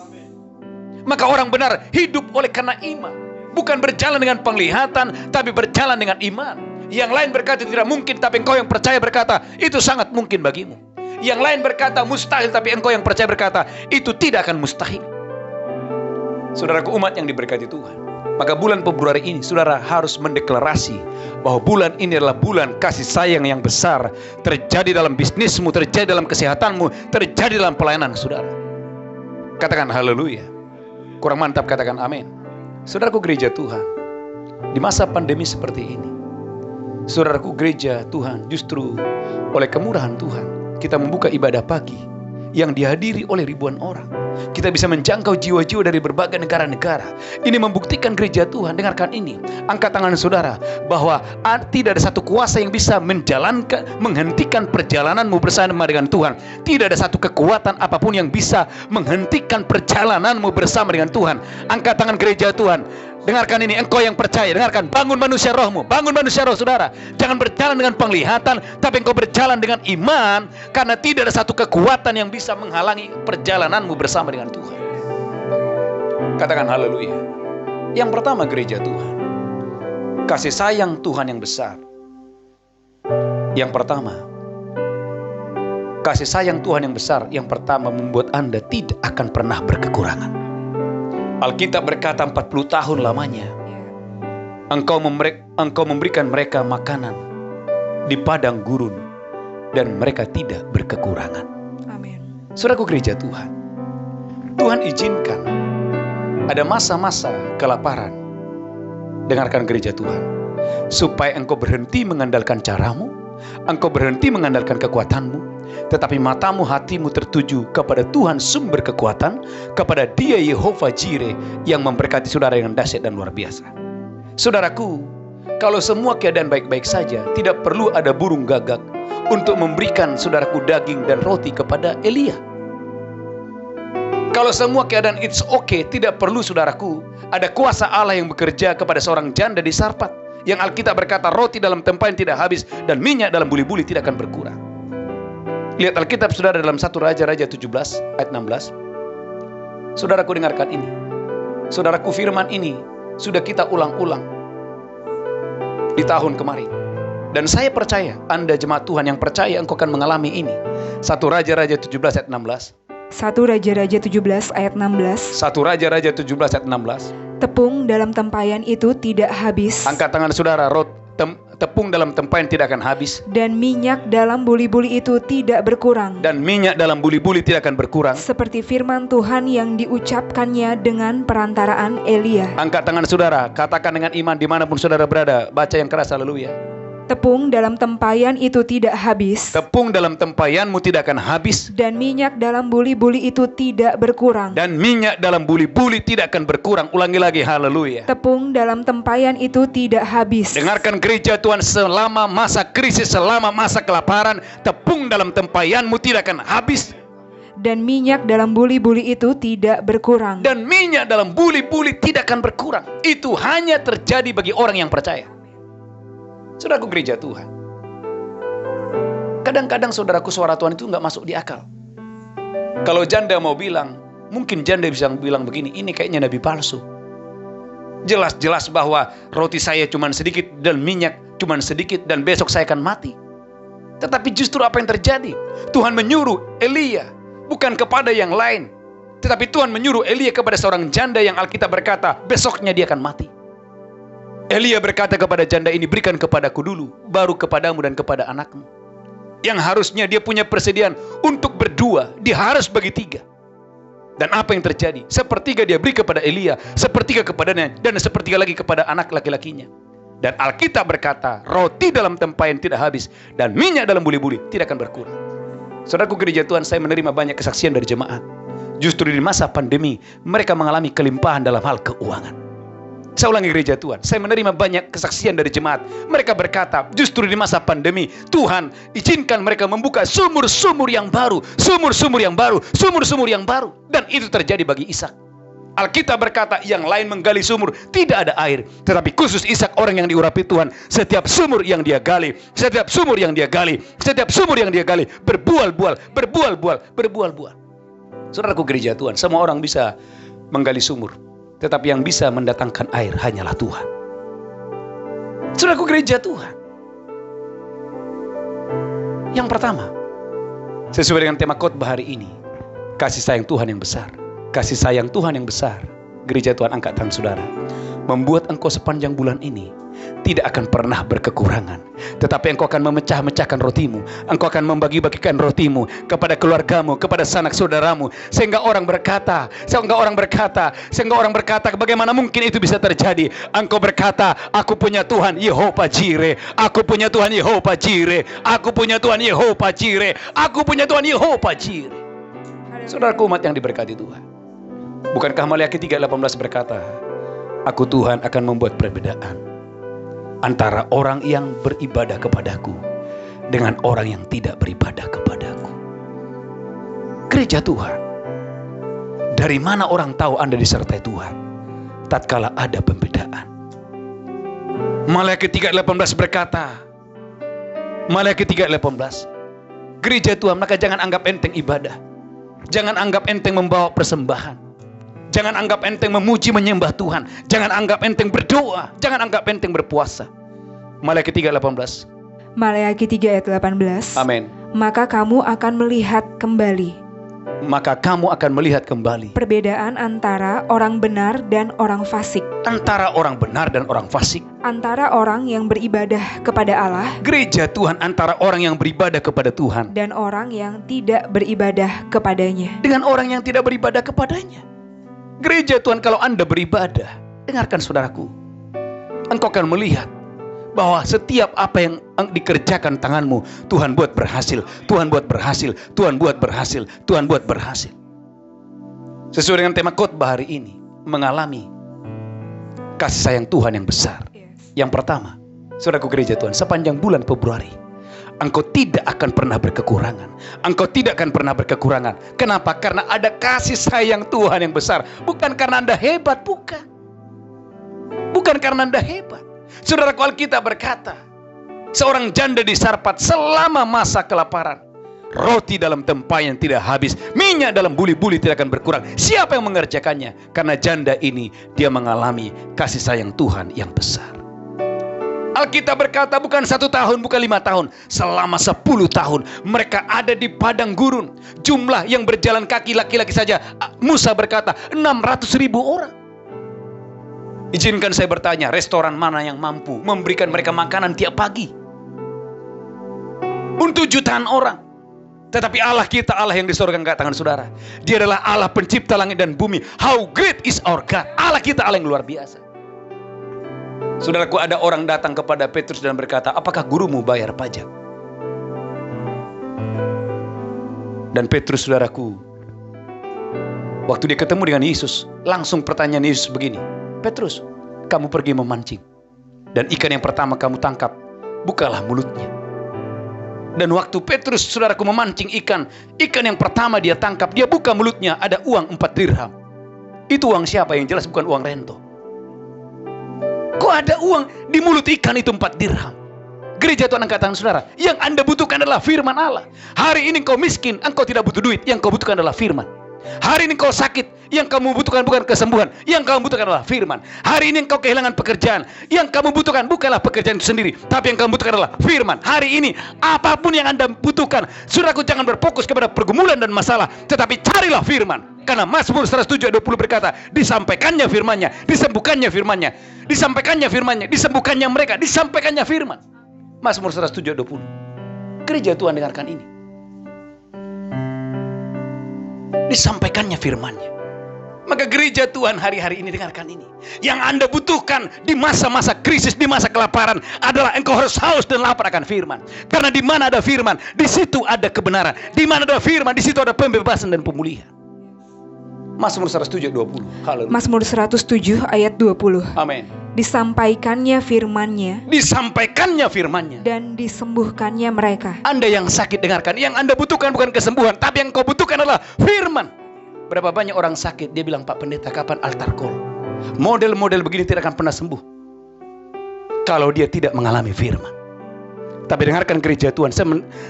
Maka orang benar hidup oleh karena iman, bukan berjalan dengan penglihatan, tapi berjalan dengan iman. Yang lain berkata tidak mungkin, tapi engkau yang percaya berkata itu sangat mungkin bagimu. Yang lain berkata mustahil, tapi engkau yang percaya berkata itu tidak akan mustahil. Saudaraku umat yang diberkati Tuhan, maka bulan Februari ini saudara harus mendeklarasi bahwa bulan ini adalah bulan kasih sayang yang besar, terjadi dalam bisnismu, terjadi dalam kesehatanmu, terjadi dalam pelayanan saudara. Katakan haleluya. Kurang mantap katakan amin. Saudaraku gereja Tuhan, di masa pandemi seperti ini, saudaraku gereja Tuhan, justru oleh kemurahan Tuhan kita membuka ibadah pagi yang dihadiri oleh ribuan orang. Kita bisa menjangkau jiwa-jiwa dari berbagai negara-negara. Ini membuktikan gereja Tuhan, dengarkan ini, angkat tangan saudara, bahwa tidak ada satu kuasa yang bisa menghentikan perjalananmu bersama dengan Tuhan. Tidak ada satu kekuatan apapun yang bisa menghentikan perjalananmu bersama dengan Tuhan. Angkat tangan gereja Tuhan, dengarkan ini, engkau yang percaya, dengarkan, bangun manusia rohmu, bangun manusia roh saudara. Jangan berjalan dengan penglihatan, tapi engkau berjalan dengan iman, karena tidak ada satu kekuatan yang bisa menghalangi perjalananmu bersama dengan Tuhan. Katakan haleluya. Yang pertama gereja Tuhan, kasih sayang Tuhan yang besar. Yang pertama, kasih sayang Tuhan yang besar, yang pertama membuat Anda tidak akan pernah berkekurangan. Alkitab berkata 40 tahun lamanya engkau memberikan mereka makanan di padang gurun dan mereka tidak berkekurangan. Amin. Saudaraku gereja Tuhan, Tuhan izinkan ada masa-masa kelaparan. Dengarkan gereja Tuhan, supaya engkau berhenti mengandalkan caramu, engkau berhenti mengandalkan kekuatanmu, tetapi matamu, hatimu tertuju kepada Tuhan sumber kekuatan, kepada Dia Yehova Jireh yang memberkati saudara dengan dahsyat dan luar biasa. Saudaraku, kalau semua keadaan baik-baik saja, tidak perlu ada burung gagak untuk memberikan saudaraku daging dan roti kepada Elia. Kalau semua keadaan it's okay, tidak perlu saudaraku ada kuasa Allah yang bekerja kepada seorang janda di Sarpat, yang Alkitab berkata roti dalam tempayan tidak habis dan minyak dalam buli-buli tidak akan berkurang. Lihat Alkitab saudara dalam 1 Raja-Raja 17 ayat 16. Saudaraku dengarkan ini. Saudaraku firman ini sudah kita ulang-ulang di tahun kemarin. Dan saya percaya Anda jemaat Tuhan yang percaya engkau akan mengalami ini. 1 Raja-Raja 17 ayat 16. 1 Raja-Raja 17 ayat 16. 1 Raja-Raja 17 ayat 16. Tepung dalam tempayan itu tidak habis. Angkat tangan saudara, tepung dalam tempayan tidak akan habis. Dan minyak dalam buli-buli itu tidak berkurang. Dan minyak dalam buli-buli tidak akan berkurang. Seperti firman Tuhan yang diucapkannya dengan perantaraan Elia. Angkat tangan saudara, katakan dengan iman dimanapun saudara berada. Baca yang keras, haleluya. Tepung dalam tempayan itu tidak habis. Tepung dalam tempayanmu tidak akan habis. Dan minyak dalam buli-buli itu tidak berkurang. Dan minyak dalam buli-buli tidak akan berkurang. Ulangi lagi, haleluya. Tepung dalam tempayan itu tidak habis. Dengarkan gereja Tuhan, selama masa krisis, selama masa kelaparan, tepung dalam tempayanmu tidak akan habis. Dan minyak dalam buli-buli itu tidak berkurang. Dan minyak dalam buli-buli tidak akan berkurang. Itu hanya terjadi bagi orang yang percaya. Saudaraku gereja Tuhan, kadang-kadang saudaraku suara Tuhan itu nggak masuk di akal. Kalau janda mau bilang, mungkin janda bisa bilang begini, ini kayaknya nabi palsu. Jelas-jelas bahwa roti saya cuma sedikit dan minyak cuma sedikit dan besok saya akan mati. Tetapi justru apa yang terjadi? Tuhan menyuruh Elia bukan kepada yang lain, tetapi Tuhan menyuruh Elia kepada seorang janda yang Alkitab berkata besoknya dia akan mati. Elia berkata kepada janda ini, berikan kepadaku dulu, baru kepadamu dan kepada anakmu. Yang harusnya dia punya persediaan untuk berdua, dia harus bagi 3. Dan apa yang terjadi? Sepertiga dia beri kepada Elia, sepertiga kepadanya, dan sepertiga lagi kepada anak laki-lakinya. Dan Alkitab berkata, roti dalam tempayan tidak habis, dan minyak dalam buli-buli tidak akan berkurang. Saudaraku gereja Tuhan, saya menerima banyak kesaksian dari jemaat. Justru di masa pandemi, mereka mengalami kelimpahan dalam hal keuangan. Saya ulangi gereja Tuhan, saya menerima banyak kesaksian dari jemaat. Mereka berkata, justru di masa pandemi, Tuhan izinkan mereka membuka sumur-sumur yang baru, sumur-sumur yang baru, sumur-sumur yang baru. Dan itu terjadi bagi Ishak. Alkitab berkata, yang lain menggali sumur, tidak ada air. Tetapi khusus Ishak, orang yang diurapi Tuhan, setiap sumur yang dia gali, setiap sumur yang dia gali, setiap sumur yang dia gali, berbual-bual, berbual-bual, berbual-bual. Saudaraku gereja Tuhan, semua orang bisa menggali sumur, tetapi yang bisa mendatangkan air hanyalah Tuhan. Saudaraku gereja Tuhan, yang pertama, sesuai dengan tema khotbah hari ini, kasih sayang Tuhan yang besar. Kasih sayang Tuhan yang besar, gereja Tuhan, angkat tangan saudara, membuat engkau sepanjang bulan ini tidak akan pernah berkekurangan. Tetapi engkau akan memecah-mecahkan rotimu, engkau akan membagi-bagikan rotimu kepada keluargamu, kepada sanak saudaramu, sehingga orang berkata, bagaimana mungkin itu bisa terjadi? Engkau berkata, aku punya Tuhan Yehova Jireh, aku punya Tuhan Yehova Jireh, aku punya Tuhan Yehova Jireh, aku punya Tuhan Yehova Jireh. Saudaraku umat yang diberkati Tuhan, bukankah Maliaki 3:18 berkata, aku Tuhan akan membuat perbedaan antara orang yang beribadah kepadaku dengan orang yang tidak beribadah kepadaku. Gereja Tuhan, dari mana orang tahu Anda disertai Tuhan? Tatkala ada pembedaan. Maliaki 3:18 berkata, Maliaki 3:18, gereja Tuhan, maka jangan anggap enteng ibadah, jangan anggap enteng membawa persembahan, jangan anggap enteng memuji menyembah Tuhan, jangan anggap enteng berdoa, jangan anggap enteng berpuasa. Maliaki 3:18. Maleakhi 3 ayat 18. Amin. Maka kamu akan melihat kembali. Maka kamu akan melihat kembali Perbedaan antara orang benar dan orang fasik. antara orang benar dan orang fasik. Antara orang yang beribadah kepada Allah Gereja Tuhan, antara orang yang beribadah kepada Tuhan dan orang yang tidak beribadah kepadanya. dengan orang yang tidak beribadah kepadanya. Gereja Tuhan, kalau Anda beribadah, dengarkan saudaraku, engkau akan melihat bahwa setiap apa yang dikerjakan tanganmu, Tuhan buat berhasil, Tuhan buat berhasil, Tuhan buat berhasil, Tuhan buat berhasil. Sesuai dengan tema khotbah hari ini, mengalami kasih sayang Tuhan yang besar. Yang pertama, saudaraku gereja Tuhan, sepanjang bulan Februari, engkau tidak akan pernah berkekurangan. Engkau tidak akan pernah berkekurangan. Kenapa? Karena ada kasih sayang Tuhan yang besar. Bukan karena Anda hebat, bukan. Bukan karena Anda hebat. Saudaraku, Alkitab berkata, seorang janda di Sarpat selama masa kelaparan, roti dalam tempayan tidak habis, minyak dalam buli-buli tidak akan berkurang. Siapa yang mengerjakannya? Karena janda ini, dia mengalami kasih sayang Tuhan yang besar. Alkitab berkata bukan 1 tahun, bukan 5 tahun, selama 10 tahun mereka ada di padang gurun. Jumlah yang berjalan kaki laki-laki saja, Musa berkata 600.000 orang. Izinkan saya bertanya, restoran mana yang mampu memberikan mereka makanan tiap pagi untuk jutaan orang? Tetapi Allah kita, Allah yang di surga, angkat tangan saudara, Dia adalah Allah pencipta langit dan bumi. How great is our God. Allah kita Allah yang luar biasa. Saudaraku, ada orang datang kepada Petrus dan berkata, apakah gurumu bayar pajak? Dan Petrus, saudaraku, waktu dia ketemu dengan Yesus, langsung pertanyaan Yesus begini, Petrus, kamu pergi memancing, dan ikan yang pertama kamu tangkap, bukalah mulutnya. Dan waktu Petrus, saudaraku, memancing ikan yang pertama dia tangkap, dia buka mulutnya, ada uang 4 dirham. Itu uang siapa? Yang jelas bukan uang rento. Kok ada uang di mulut ikan itu 4 dirham? Gereja Tuhan, angkat tangan saudara. Yang Anda butuhkan adalah firman Allah. Hari ini kau miskin, engkau tidak butuh duit. Yang kau butuhkan adalah firman. Hari ini kau sakit, yang kamu butuhkan bukan kesembuhan, yang kamu butuhkan adalah firman. Hari ini engkau kehilangan pekerjaan, yang kamu butuhkan bukanlah pekerjaan itu sendiri, tapi yang kamu butuhkan adalah firman. Hari ini apapun yang Anda butuhkan, saudaraku, jangan berfokus kepada pergumulan dan masalah, tetapi carilah firman. Karena Mazmur 107:20 berkata, disampaikannya firman-Nya, disembuhkannya firman-Nya, disampaikannya firman-Nya, disembuhkannya mereka, disampaikannya firman. Mazmur 107:20. Gereja Tuhan, dengarkan ini. Disampaikannya firman-Nya. Maka gereja Tuhan hari-hari ini, dengarkan ini. Yang Anda butuhkan di masa-masa krisis, di masa kelaparan adalah engkau harus haus dan lapar akan firman. Karena di mana ada firman, di situ ada kebenaran. Di mana ada firman, di situ ada pembebasan dan pemulihan. Mazmur 107 ayat 20. Haleluya. Mazmur 107 ayat 20. Amin. Disampaikannya firman-Nya, Disampaikannya firman-Nya, dan disembuhkannya mereka. Anda yang sakit, dengarkan. Yang Anda butuhkan bukan kesembuhan, tapi yang kau butuhkan adalah firman. Berapa banyak orang sakit, dia bilang, Pak Pendeta, kapan altar call? Model-model begini tidak akan pernah sembuh kalau dia tidak mengalami firman. Tapi dengarkan gereja Tuhan,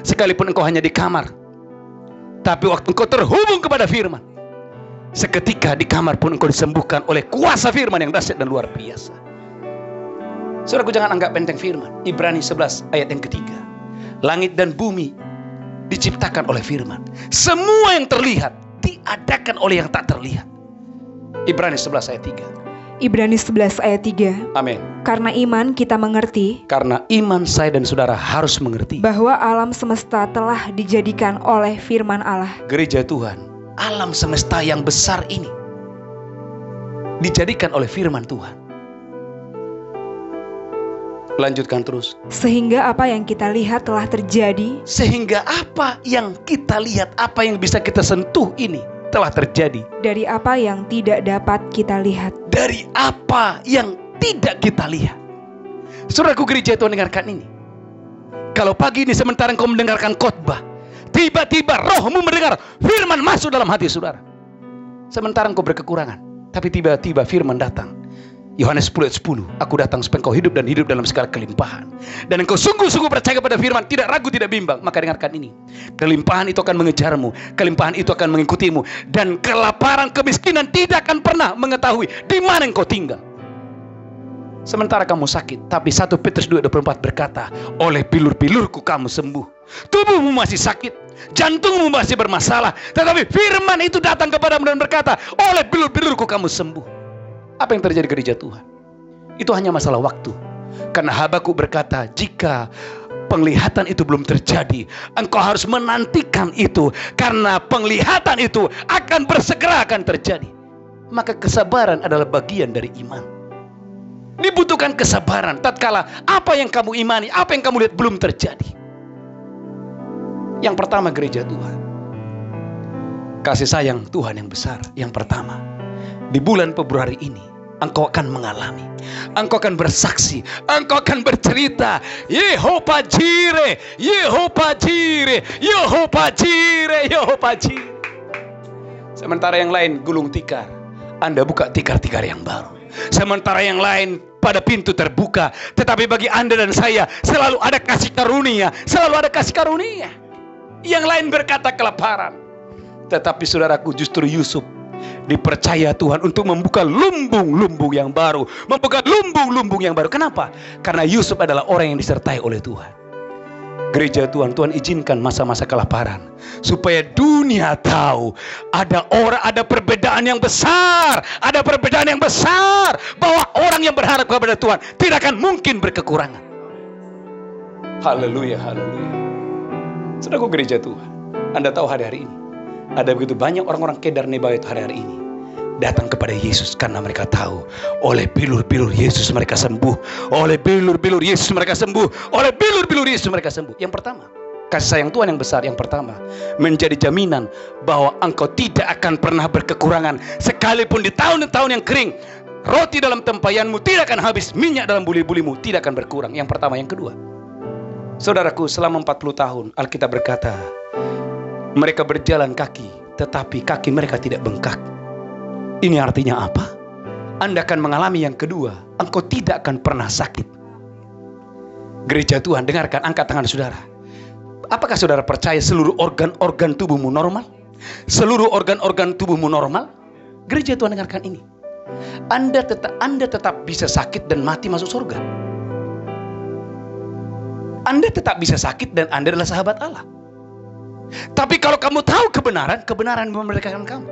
sekalipun engkau hanya di kamar, tapi waktu engkau terhubung kepada firman, seketika di kamar pun engkau disembuhkan oleh kuasa firman yang dahsyat dan luar biasa. Saudaraku, jangan anggap enteng firman. Ibrani 11 ayat yang ketiga. Langit dan bumi diciptakan oleh firman. Semua yang terlihat diadakan oleh yang tak terlihat. Ibrani 11 ayat 3. Ibrani 11 ayat 3. Amin. Karena iman kita mengerti, Karena iman saya dan saudara harus mengerti bahwa alam semesta telah dijadikan oleh firman Allah. gereja Tuhan, alam semesta yang besar ini dijadikan oleh firman Tuhan. Lanjutkan terus. Sehingga apa yang kita lihat telah terjadi, Sehingga apa yang kita lihat, apa yang bisa kita sentuh ini telah terjadi dari apa yang tidak dapat kita lihat. dari apa yang tidak kita lihat. Saudaraku, gereja Tuhan, dengarkan ini. Kalau pagi ini sementara engkau mendengarkan khotbah, tiba-tiba rohmu mendengar firman masuk dalam hati saudara. Sementara engkau berkekurangan, tapi tiba-tiba firman datang. Yohanes 10 ayat 10, aku datang supaya engkau hidup dan hidup dalam segala kelimpahan. Dan engkau sungguh-sungguh percaya pada firman, tidak ragu, tidak bimbang. Maka dengarkan ini, kelimpahan itu akan mengejarmu, kelimpahan itu akan mengikutimu, dan kelaparan, kemiskinan tidak akan pernah mengetahui di mana engkau tinggal. Sementara kamu sakit, tapi 1 Petrus 2:24 berkata, oleh bilur-bilurku kamu sembuh. Tubuhmu masih sakit, jantungmu masih bermasalah, tetapi firman itu datang kepadamu dan berkata, oleh bilur-bilurku kamu sembuh. Apa yang terjadi gereja Tuhan? Itu hanya masalah waktu. Karena Habakuk berkata, jika penglihatan itu belum terjadi, engkau harus menantikan itu, karena penglihatan itu akan bersegera akan terjadi. Maka kesabaran adalah bagian dari iman. Dibutuhkan kesabaran tatkala apa yang kamu imani, apa yang kamu lihat belum terjadi. Yang pertama, gereja Tuhan, kasih sayang Tuhan yang besar. Yang pertama, di bulan Februari ini engkau akan mengalami, engkau akan bersaksi, engkau akan bercerita, Yehova Jireh, Yehova Jireh, Yehova Jireh, Yehova Jireh. Sementara yang lain gulung tikar, Anda buka tikar-tikar yang baru. Sementara yang lain pada pintu terbuka, tetapi bagi Anda dan saya selalu ada kasih karunia, selalu ada kasih karunia. Yang lain berkata kelaparan, tetapi saudaraku, justru Yusuf dipercaya Tuhan untuk membuka lumbung-lumbung yang baru, membuka lumbung-lumbung yang baru. Kenapa? Karena Yusuf adalah orang yang disertai oleh Tuhan. Gereja Tuhan, Tuhan izinkan masa-masa kelaparan supaya dunia tahu ada orang, ada perbedaan yang besar, ada perbedaan yang besar, bahwa orang yang berharap kepada Tuhan tidak akan mungkin berkekurangan. Haleluya, haleluya. Saudaraku, gereja Tuhan, Anda tahu hari-hari ini ada begitu banyak orang-orang Kedar Nebaioth hari-hari ini datang kepada Yesus karena mereka tahu oleh bilur-bilur Yesus mereka sembuh, oleh bilur-bilur Yesus mereka sembuh, oleh bilur-bilur Yesus mereka sembuh. Yang pertama, kasih sayang Tuhan yang besar. Yang pertama, menjadi jaminan bahwa engkau tidak akan pernah berkekurangan sekalipun di tahun-tahun yang kering. Roti dalam tempayanmu tidak akan habis, minyak dalam buli-bulimu tidak akan berkurang. Yang pertama. Yang kedua, saudaraku, selama 40 tahun Alkitab berkata mereka berjalan kaki, tetapi kaki mereka tidak bengkak. Ini artinya apa? Anda akan mengalami yang kedua, engkau tidak akan pernah sakit. Gereja Tuhan, dengarkan, angkat tangan saudara. Apakah saudara percaya seluruh organ-organ tubuhmu normal? Seluruh organ-organ tubuhmu normal? Gereja Tuhan, dengarkan ini. Anda tetap bisa sakit dan mati masuk surga. Anda tetap bisa sakit dan Anda adalah sahabat Allah. Tapi kalau kamu tahu kebenaran, kebenaran memerdekakan kamu.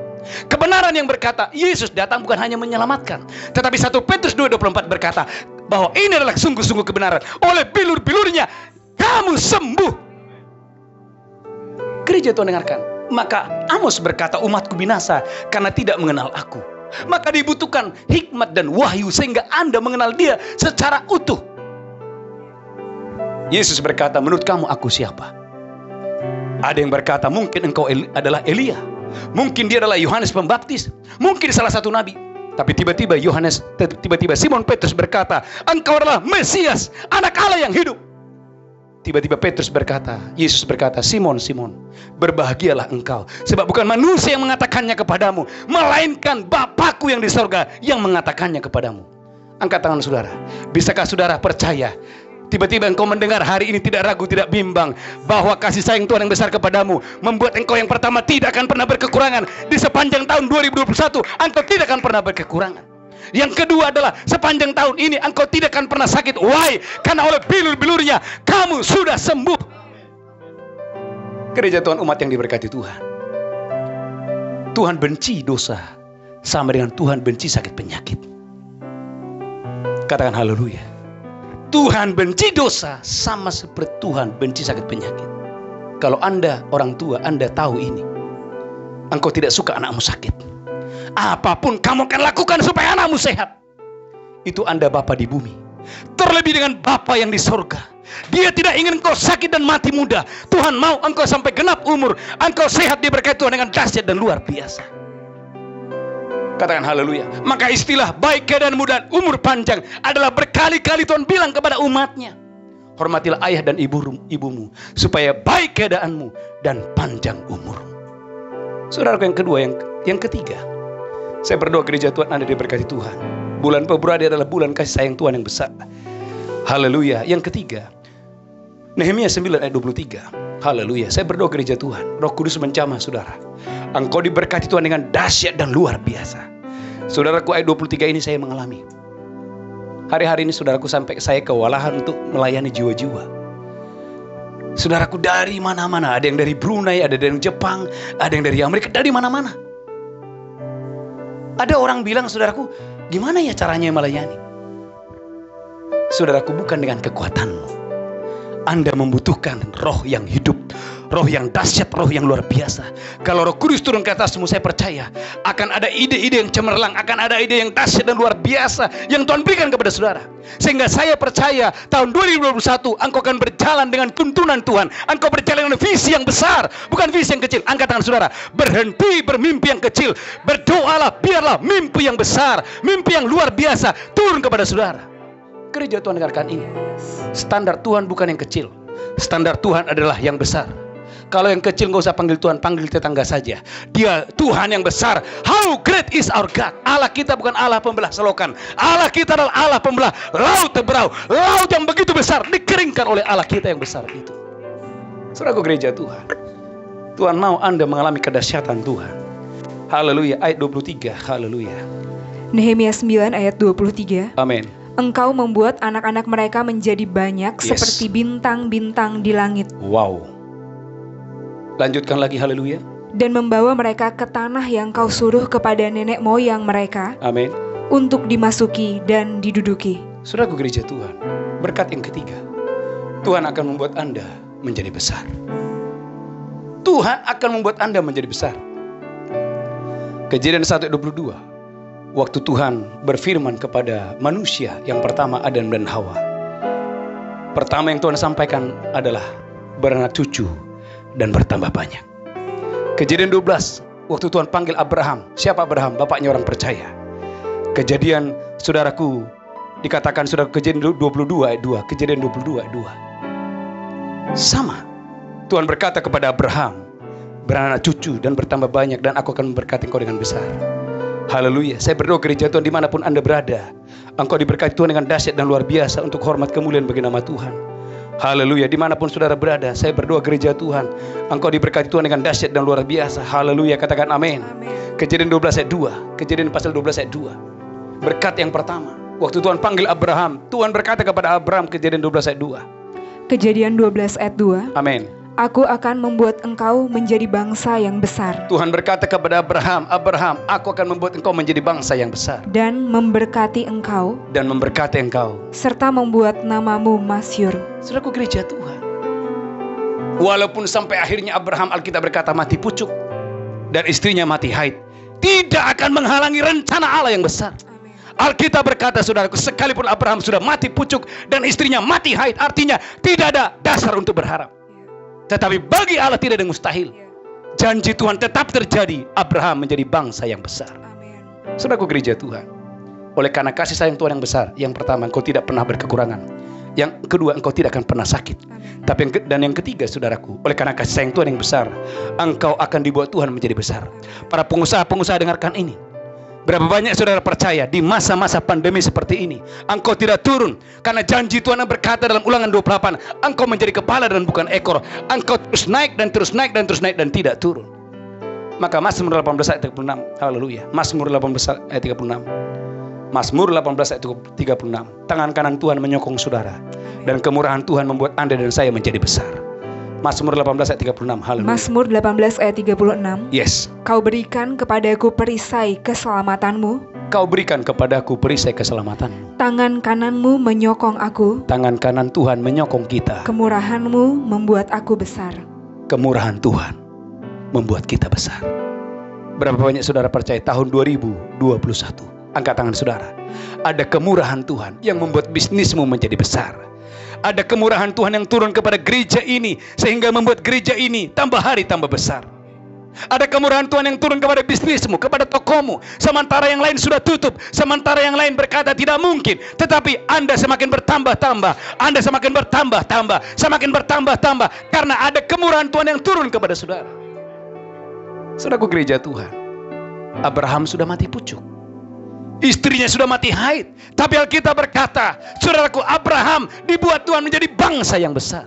Kebenaran yang berkata Yesus datang bukan hanya menyelamatkan, tetapi 1 Petrus 2:24 berkata bahwa ini adalah sungguh-sungguh kebenaran. Oleh bilur-bilurnya kamu sembuh. Gereja Tuhan dengarkan. Maka Amos berkata, umatku binasa karena tidak mengenal aku. Maka dibutuhkan hikmat dan wahyu sehingga Anda mengenal Dia secara utuh. Yesus berkata, menurut kamu aku siapa? Ada yang berkata, mungkin engkau adalah Elia. Mungkin dia adalah Yohanes Pembaptis. Mungkin salah satu nabi. Tapi tiba-tiba Simon Petrus berkata, engkau adalah Mesias, anak Allah yang hidup. Tiba-tiba Petrus berkata, Yesus berkata, Simon, Simon, berbahagialah engkau, sebab bukan manusia yang mengatakannya kepadamu, melainkan Bapakku yang di sorga yang mengatakannya kepadamu. Angkat tangan saudara. Bisakah saudara percaya? Tiba-tiba engkau mendengar hari ini tidak ragu, tidak bimbang, bahwa kasih sayang Tuhan yang besar kepadamu membuat engkau yang pertama tidak akan pernah berkekurangan. Di sepanjang tahun 2021 engkau tidak akan pernah berkekurangan. Yang kedua adalah sepanjang tahun ini engkau tidak akan pernah sakit. Why? Karena oleh bilur-bilurnya kamu sudah sembuh. Gereja Tuhan, umat yang diberkati Tuhan. Tuhan benci dosa sama dengan Tuhan benci sakit penyakit. Katakan haleluya. Tuhan benci dosa sama seperti Tuhan benci sakit penyakit. Kalau Anda orang tua, Anda tahu ini. Engkau tidak suka anakmu sakit. Apapun kamu akan lakukan supaya anakmu sehat. Itu Anda Bapa di bumi. Terlebih dengan Bapa yang di sorga. Dia tidak ingin engkau sakit dan mati muda. Tuhan mau engkau sampai genap umur, engkau sehat, diberkati Tuhan dengan dahsyat dan luar biasa. Katakan haleluya. Maka istilah baik keadaanmu dan umur panjang adalah berkali-kali Tuhan bilang kepada umatnya. Hormatilah ayah dan ibumu supaya baik keadaanmu dan panjang umurmu. Saudaraku yang kedua, yang ketiga, saya berdoa gereja Tuhan Anda diberkati Tuhan. Bulan Februari adalah bulan kasih sayang Tuhan yang besar. Haleluya. Yang ketiga, Nehemia 9 ayat 23. Haleluya. Saya berdoa gereja Tuhan, Roh Kudus menjamah saudara. Engkau diberkati Tuhan dengan dahsyat dan luar biasa. Saudaraku, ayat 23 ini saya mengalami. Hari-hari ini saudaraku sampai saya kewalahan untuk melayani jiwa-jiwa. Saudaraku dari mana-mana, ada yang dari Brunei, ada yang dari Jepang, ada yang dari Amerika, dari mana-mana. Ada orang bilang, saudaraku, gimana ya caranya melayani? Saudaraku, bukan dengan kekuatanmu. Anda membutuhkan roh yang hidup, roh yang dahsyat, roh yang luar biasa. Kalau Roh Kudus turun ke atasmu, saya percaya akan ada ide-ide yang cemerlang, akan ada ide yang dahsyat dan luar biasa yang Tuhan berikan kepada saudara. Sehingga saya percaya tahun 2021 engkau akan berjalan dengan tuntunan Tuhan. Engkau berjalan dengan visi yang besar, bukan visi yang kecil. Angkat tangan saudara. Berhenti bermimpi yang kecil. Berdoalah, biarlah mimpi yang besar, mimpi yang luar biasa turun kepada saudara. Gereja Tuhan dengarkan ini. Standar Tuhan bukan yang kecil. Standar Tuhan adalah yang besar. Kalau yang kecil nggak usah panggil Tuhan, panggil tetangga saja. Dia Tuhan yang besar. How great is our God? Allah kita bukan Allah pembelah selokan. Allah kita adalah Allah pembelah laut Teberau. Laut yang begitu besar dikeringkan oleh Allah kita yang besar itu. Saudaraku gereja Tuhan, Tuhan mau Anda mengalami kedahsyatan Tuhan. Haleluya. Ayat 23. Haleluya. Nehemia 9 ayat 23. Amin. Engkau membuat anak-anak mereka menjadi banyak seperti bintang-bintang di langit. Wow. Lanjutkan lagi, haleluya. Dan membawa mereka ke tanah yang kau suruh kepada nenek moyang mereka. Amin. Untuk dimasuki dan diduduki. Saudaraku gereja Tuhan, berkat yang ketiga, Tuhan akan membuat Anda menjadi besar. Tuhan akan membuat Anda menjadi besar. Kejadian 1:22. Waktu Tuhan berfirman kepada manusia yang pertama, Adam dan Hawa. Pertama yang Tuhan sampaikan adalah beranak cucu dan bertambah banyak. Kejadian 12, waktu Tuhan panggil Abraham. Siapa Abraham? Bapaknya orang percaya. Kejadian, saudaraku, dikatakan saudara, Kejadian 22 ayat 2. Kejadian 22 ayat 2. Sama. Tuhan berkata kepada Abraham, beranak cucu dan bertambah banyak, dan aku akan memberkati engkau dengan besar. Haleluya. Saya berdoa gereja Tuhan dimanapun Anda berada, engkau diberkati Tuhan dengan dahsyat dan luar biasa untuk hormat kemuliaan bagi nama Tuhan. Haleluya. Dimanapun saudara berada, saya berdoa gereja Tuhan, engkau diberkati Tuhan dengan dahsyat dan luar biasa. Haleluya. Katakan amin. Kejadian 12 ayat 2. Kejadian pasal 12 ayat 2. Berkat yang pertama, waktu Tuhan panggil Abraham, Tuhan berkata kepada Abraham, Kejadian 12 ayat 2. Kejadian 12 ayat 2. Amin. Aku akan membuat engkau menjadi bangsa yang besar. Tuhan berkata kepada Abraham, Abraham, aku akan membuat engkau menjadi bangsa yang besar. Dan memberkati engkau. Dan memberkati engkau. Serta membuat namamu masyhur. Saudaraku gereja Tuhan, Walaupun sampai akhirnya Abraham, Alkitab berkata, mati pucuk dan istrinya mati haid, tidak akan menghalangi rencana Allah yang besar. Alkitab berkata, saudaraku, sekalipun Abraham sudah mati pucuk dan istrinya mati haid, artinya tidak ada dasar untuk berharap. Tetapi bagi Allah tidak ada mustahil. Janji Tuhan tetap terjadi. Abraham menjadi bangsa yang besar. Saudaraku gereja Tuhan, oleh karena kasih sayang Tuhan yang besar, yang pertama, engkau tidak pernah berkekurangan. Yang kedua, engkau tidak akan pernah sakit. Tapi yang ketiga, saudaraku, oleh karena kasih sayang Tuhan yang besar, engkau akan dibuat Tuhan menjadi besar. Para pengusaha-pengusaha dengarkan ini. Berapa banyak saudara percaya di masa-masa pandemi seperti ini, engkau tidak turun, karena janji Tuhan yang berkata dalam Ulangan 28, engkau menjadi kepala dan bukan ekor. Engkau terus naik dan terus naik dan terus naik dan tidak turun. Maka Mazmur 18 ayat 36, haleluya. Mazmur 18 ayat 36. Mazmur 18 ayat 36. Tangan kanan Tuhan menyokong saudara, dan kemurahan Tuhan membuat Anda dan saya menjadi besar. Mazmur 18 ayat 36, haleluya. Mazmur 18 ayat 36. Yes. Kau berikan kepadaku perisai keselamatanmu. Kau berikan kepadaku perisai keselamatanmu. Tangan kananmu menyokong aku. Tangan kanan Tuhan menyokong kita. Kemurahanmu membuat aku besar. Kemurahan Tuhan membuat kita besar. Berapa banyak saudara percaya tahun 2021, angkat tangan saudara, ada kemurahan Tuhan yang membuat bisnismu menjadi besar. Ada kemurahan Tuhan yang turun kepada gereja ini, sehingga membuat gereja ini tambah hari tambah besar. Ada kemurahan Tuhan yang turun kepada bisnismu, kepada tokomu. Sementara yang lain sudah tutup, sementara yang lain berkata tidak mungkin, tetapi Anda semakin bertambah-tambah, Anda semakin bertambah-tambah, semakin bertambah-tambah, karena ada kemurahan Tuhan yang turun kepada saudara. Saudaraku gereja Tuhan, Abraham sudah mati pucuk, istrinya sudah mati haid, tapi Alkitab berkata, saudaraku, Abraham dibuat Tuhan menjadi bangsa yang besar.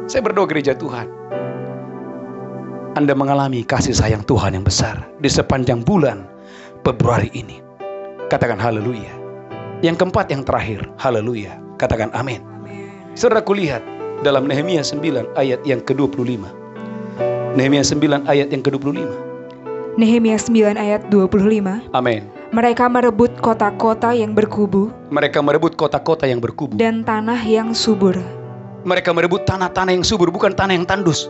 Saya berdoa gereja Tuhan, Anda mengalami kasih sayang Tuhan yang besar di sepanjang bulan Februari ini. Katakan haleluya. Yang keempat, yang terakhir, haleluya. Katakan amin. Saudaraku lihat dalam Nehemia 9 ayat yang ke-25. Nehemia 9 ayat yang ke-25. Nehemia 9 ayat 25. Amin. Mereka merebut kota-kota yang berkubu. Mereka merebut kota-kota yang berkubu. Dan tanah yang subur. Mereka merebut tanah-tanah yang subur, bukan tanah yang tandus.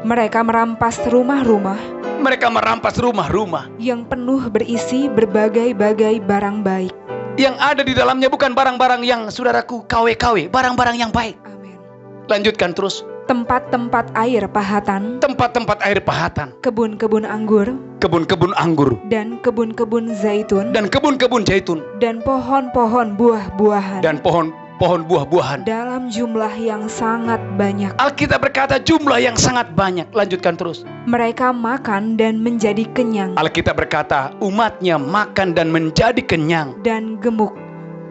Mereka merampas rumah-rumah. Mereka merampas rumah-rumah yang penuh berisi berbagai-bagai barang baik. Yang ada di dalamnya bukan barang-barang yang saudaraku KW-KW, barang-barang yang baik. Amin. Lanjutkan terus. Tempat-tempat air pahatan. Tempat-tempat air pahatan. Kebun-kebun anggur. Kebun-kebun anggur. Dan kebun-kebun zaitun. Dan kebun-kebun zaitun. Dan pohon-pohon buah-buahan. Dan pohon buah-buahan. Dalam jumlah yang sangat banyak. Alkitab berkata jumlah yang sangat banyak. Lanjutkan terus. Mereka makan dan menjadi kenyang. Alkitab berkata umatnya makan dan menjadi kenyang. Dan gemuk.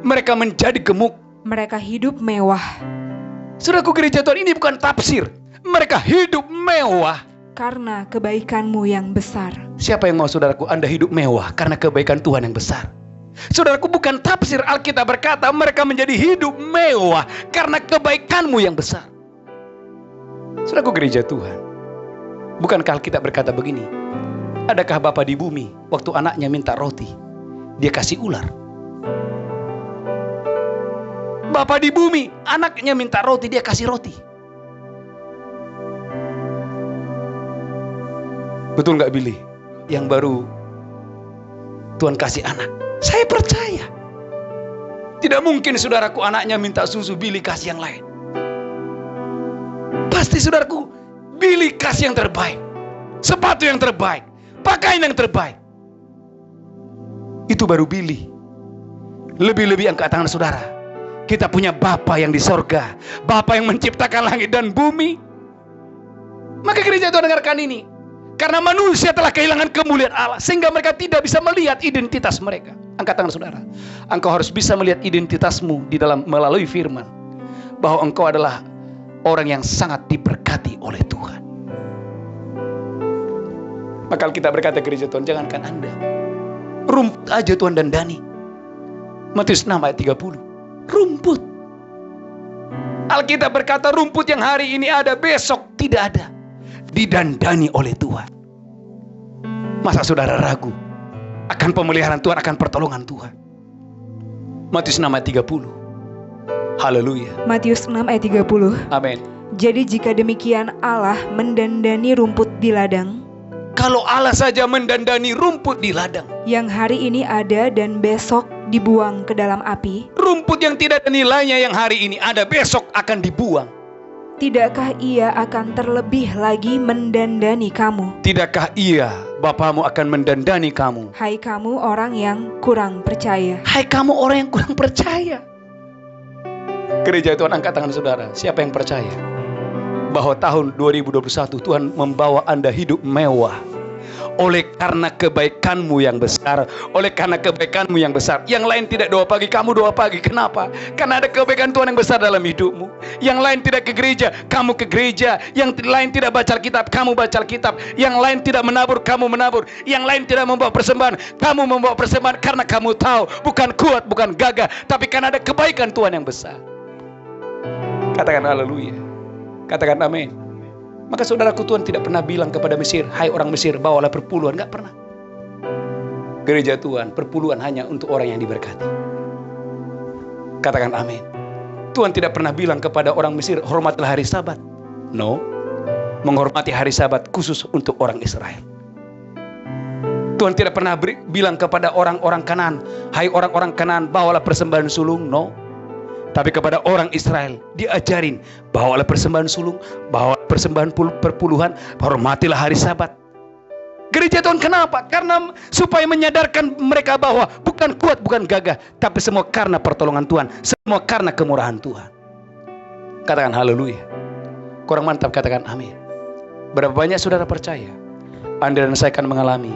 Mereka menjadi gemuk. Mereka hidup mewah. Saudaraku gereja Tuhan, ini bukan tafsir. Mereka hidup mewah karena kebaikanmu yang besar. Siapa yang mau saudaraku Anda hidup mewah karena kebaikan Tuhan yang besar? Saudaraku, bukan tafsir. Alkitab berkata mereka menjadi hidup mewah karena kebaikanmu yang besar. Saudaraku gereja Tuhan, bukankah Alkitab berkata begini? Adakah Bapa di bumi waktu anaknya minta roti, dia kasih ular? Bapa di bumi, anaknya minta roti, dia kasih roti. Betul nggak Billy? Yang baru Tuhan kasih anak. Saya percaya. Tidak mungkin saudaraku anaknya minta susu, Billy kasih yang lain. Pasti saudaraku, Billy kasih yang terbaik. Sepatu yang terbaik, pakaian yang terbaik. Itu baru Billy. Lebih-lebih angkat tangan saudara. Kita punya Bapa yang di sorga, Bapa yang menciptakan langit dan bumi. Maka gereja Tuhan dengarkan ini. Karena manusia telah kehilangan kemuliaan Allah, sehingga mereka tidak bisa melihat identitas mereka. Angkat tangan saudara. Engkau harus bisa melihat identitasmu di dalam melalui firman, bahwa engkau adalah orang yang sangat diberkati oleh Tuhan. Maka kita berkata gereja Tuhan, jangankan Anda, rumput aja Tuhan dandani. Matius 6 ayat 30. Rumput. Alkitab berkata rumput yang hari ini ada, besok tidak ada. Didandani oleh Tuhan. Masa saudara ragu akan pemeliharaan Tuhan, akan pertolongan Tuhan? Matius 6 ayat 30. Haleluya. Matius 6 ayat 30. Amin. Jadi jika demikian Allah mendandani rumput di ladang, Kalau Allah saja mendandani rumput di ladang, yang hari ini ada dan besok dibuang ke dalam api, rumput yang tidak ada nilainya yang hari ini ada besok akan dibuang. tidakkah Ia akan terlebih lagi mendandani kamu? Tidakkah Ia, Bapamu, akan mendandani kamu? Hai kamu orang yang kurang percaya. Hai kamu orang yang kurang percaya. Gereja Tuhan, angkat tangan saudara. Siapa yang percaya bahwa tahun 2021 Tuhan membawa Anda hidup mewah oleh karena kebaikanmu yang besar, oleh karena kebaikanmu yang besar. Yang lain tidak doa pagi, kamu doa pagi. Kenapa? Karena ada kebaikan Tuhan yang besar dalam hidupmu. Yang lain tidak ke gereja, kamu ke gereja. Yang lain tidak baca Alkitab, kamu baca Alkitab. Yang lain tidak menabur, kamu menabur. Yang lain tidak membawa persembahan, kamu membawa persembahan. Karena kamu tahu, bukan kuat, bukan gagah, tapi karena ada kebaikan Tuhan yang besar. Katakan haleluya. Katakan amin. Maka saudaraku, Tuhan tidak pernah bilang kepada Mesir, hai orang Mesir, bawalah perpuluhan. Gak pernah. Gereja Tuhan, perpuluhan hanya untuk orang yang diberkati. Katakan amin. Tuhan tidak pernah bilang kepada orang Mesir, hormatilah hari Sabat. No. Menghormati hari Sabat khusus untuk orang Israel. Tuhan tidak pernah bilang kepada orang-orang Kanaan, hai orang-orang Kanaan, bawalah persembahan sulung. No. Tapi kepada orang Israel diajarin, bawalah persembahan sulung, bawa persembahan perpuluhan, hormatilah hari Sabat. Gereja Tuhan kenapa? Karena supaya menyadarkan mereka bahwa bukan kuat, bukan gagah, tapi semua karena pertolongan Tuhan, semua karena kemurahan Tuhan. Katakan haleluya. Kurang mantap, katakan amin. Berapa banyak saudara percaya Anda dan saya akan mengalami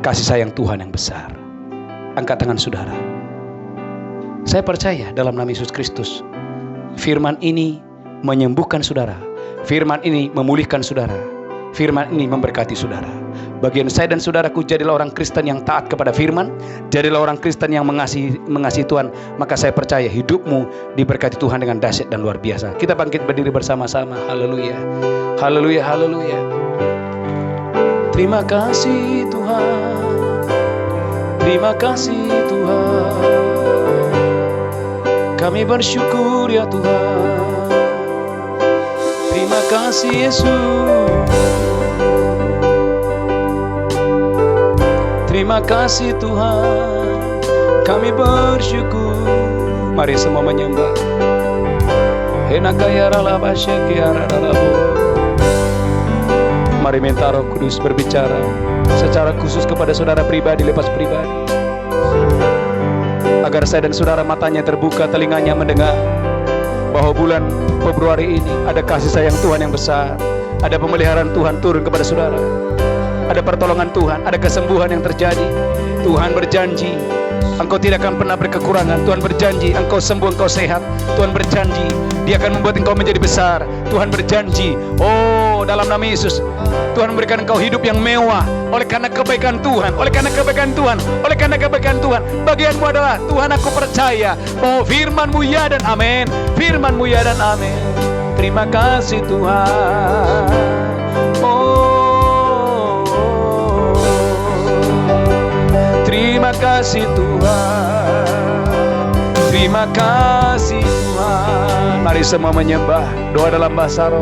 kasih sayang Tuhan yang besar? Angkat tangan saudara. Saya percaya dalam nama Yesus Kristus, firman ini menyembuhkan saudara, firman ini memulihkan saudara, firman ini memberkati saudara. Bagian saya dan saudaraku, jadilah orang Kristen yang taat kepada firman, jadilah orang Kristen yang mengasihi Tuhan. Maka saya percaya hidupmu diberkati Tuhan dengan dahsyat dan luar biasa. Kita bangkit berdiri bersama-sama. Haleluya, haleluya, haleluya. Terima kasih Tuhan, terima kasih Tuhan. Kami bersyukur ya Tuhan. Terima kasih Yesus. Terima kasih Tuhan. Kami bersyukur. Mari semua menyembah. Mari minta Roh Kudus berbicara secara khusus kepada saudara pribadi, lepas pribadi. Agar saya dan saudara matanya terbuka, telinganya mendengar bahwa bulan Februari ini ada kasih sayang Tuhan yang besar, ada pemeliharaan Tuhan turun kepada saudara, ada pertolongan Tuhan, ada kesembuhan yang terjadi. Tuhan berjanji engkau tidak akan pernah berkekurangan. Tuhan berjanji engkau sembuh, engkau sehat. Tuhan berjanji Dia akan membuat engkau menjadi besar. Tuhan berjanji, oh dalam nama Yesus, Tuhan memberikan engkau hidup yang mewah oleh karena kebaikan Tuhan, oleh karena kebaikan Tuhan, oleh karena kebaikan Tuhan. Bagianmu adalah, Tuhan aku percaya bahwa firman-Mu ya dan amin, firman-Mu ya dan amin. Terima kasih Tuhan. Oh, terima kasih Tuhan. Terima kasih Tuhan. Mari semua menyembah, doa dalam bahasa roh.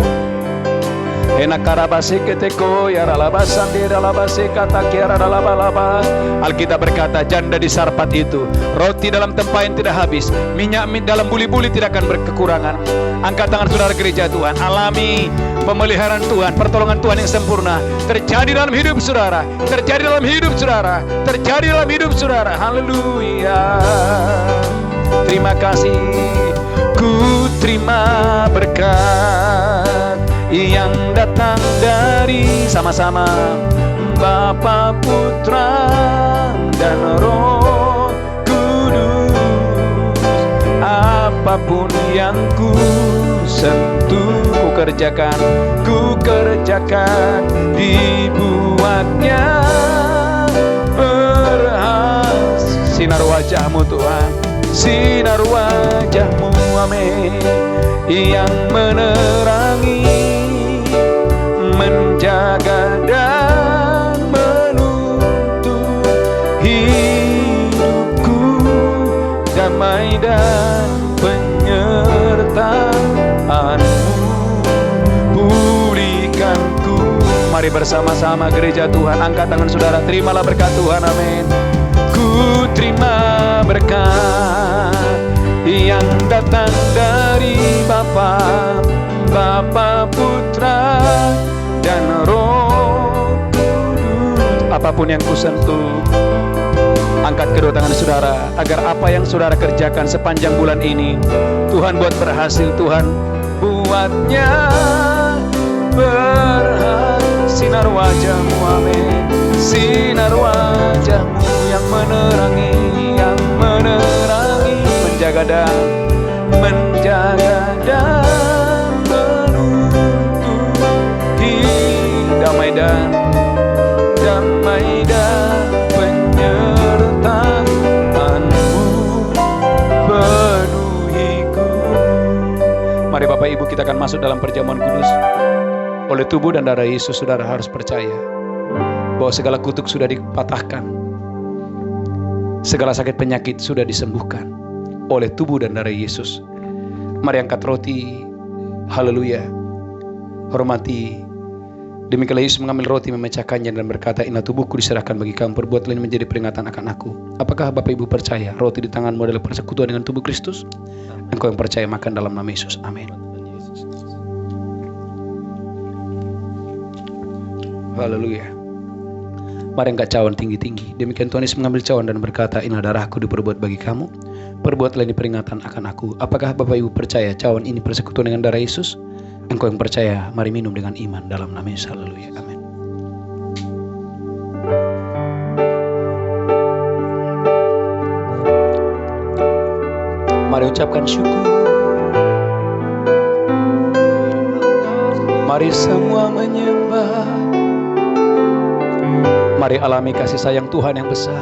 Alkitab berkata, janda di Sarpat itu, roti dalam tempayan tidak habis, minyak dalam buli-buli tidak akan berkekurangan. Angkat tangan saudara gereja Tuhan, alami pemeliharaan Tuhan, pertolongan Tuhan yang sempurna terjadi dalam hidup saudara, terjadi dalam hidup saudara, terjadi dalam hidup saudara. Haleluya. Terima kasih. Ku terima berkat yang datang dari sama-sama Bapa, Putra, dan Roh Kudus. Apapun yang ku sentuh, ku kerjakan dibuatnya berhasil. Sinar wajah-Mu Tuhan, sinar wajah-Mu, amin, yang menerangi, menjaga dan menuntun hidupku, damai dan penyertaan Mari bersama-sama gereja Tuhan, angkat tangan saudara, terimalah berkat Tuhan, amin. Ku terima berkat yang datang dari Bapa, Putra, dan Roh Kudus. Apapun yang kusentuh, angkat kedua tangan saudara, agar apa yang saudara kerjakan sepanjang bulan ini Tuhan buat berhasil. Tuhan buatnya berhasil. Sinar wajah-Mu, amin. Sinar wajah-Mu yang menerangi, menjaga dan menuntun damai dan penyertaan-Mu penuhiku. Mari Bapak Ibu, kita akan masuk dalam perjamuan kudus. Oleh tubuh dan darah Yesus, saudara harus percaya bahwa segala kutuk sudah dipatahkan, segala sakit penyakit sudah disembuhkan oleh tubuh dan darah Yesus. Mari angkat roti, haleluya, hormati. Demikianlah Yesus mengambil roti, memecahkannya dan berkata, inilah tubuhku diserahkan bagi kamu, perbuatlah ini menjadi peringatan akan aku. Apakah Bapak Ibu percaya roti di tanganmu adalah persekutuan dengan tubuh Kristus? Engkau yang percaya makan dalam nama Yesus, amin. Haleluya. Mari angkat cawan tinggi-tinggi. Demikian Tuhan Yesus mengambil cawan dan berkata, inilah darahku diperbuat bagi kamu, perbuatlah ini peringatan akan aku. Apakah Bapak Ibu percaya cawan ini persekutuan dengan darah Yesus? Engkau yang percaya, mari minum dengan iman dalam nama Yesus. Haleluya, amin. Mari ucapkan syukur. Mari semua menyembah. Mari alami kasih sayang Tuhan yang besar.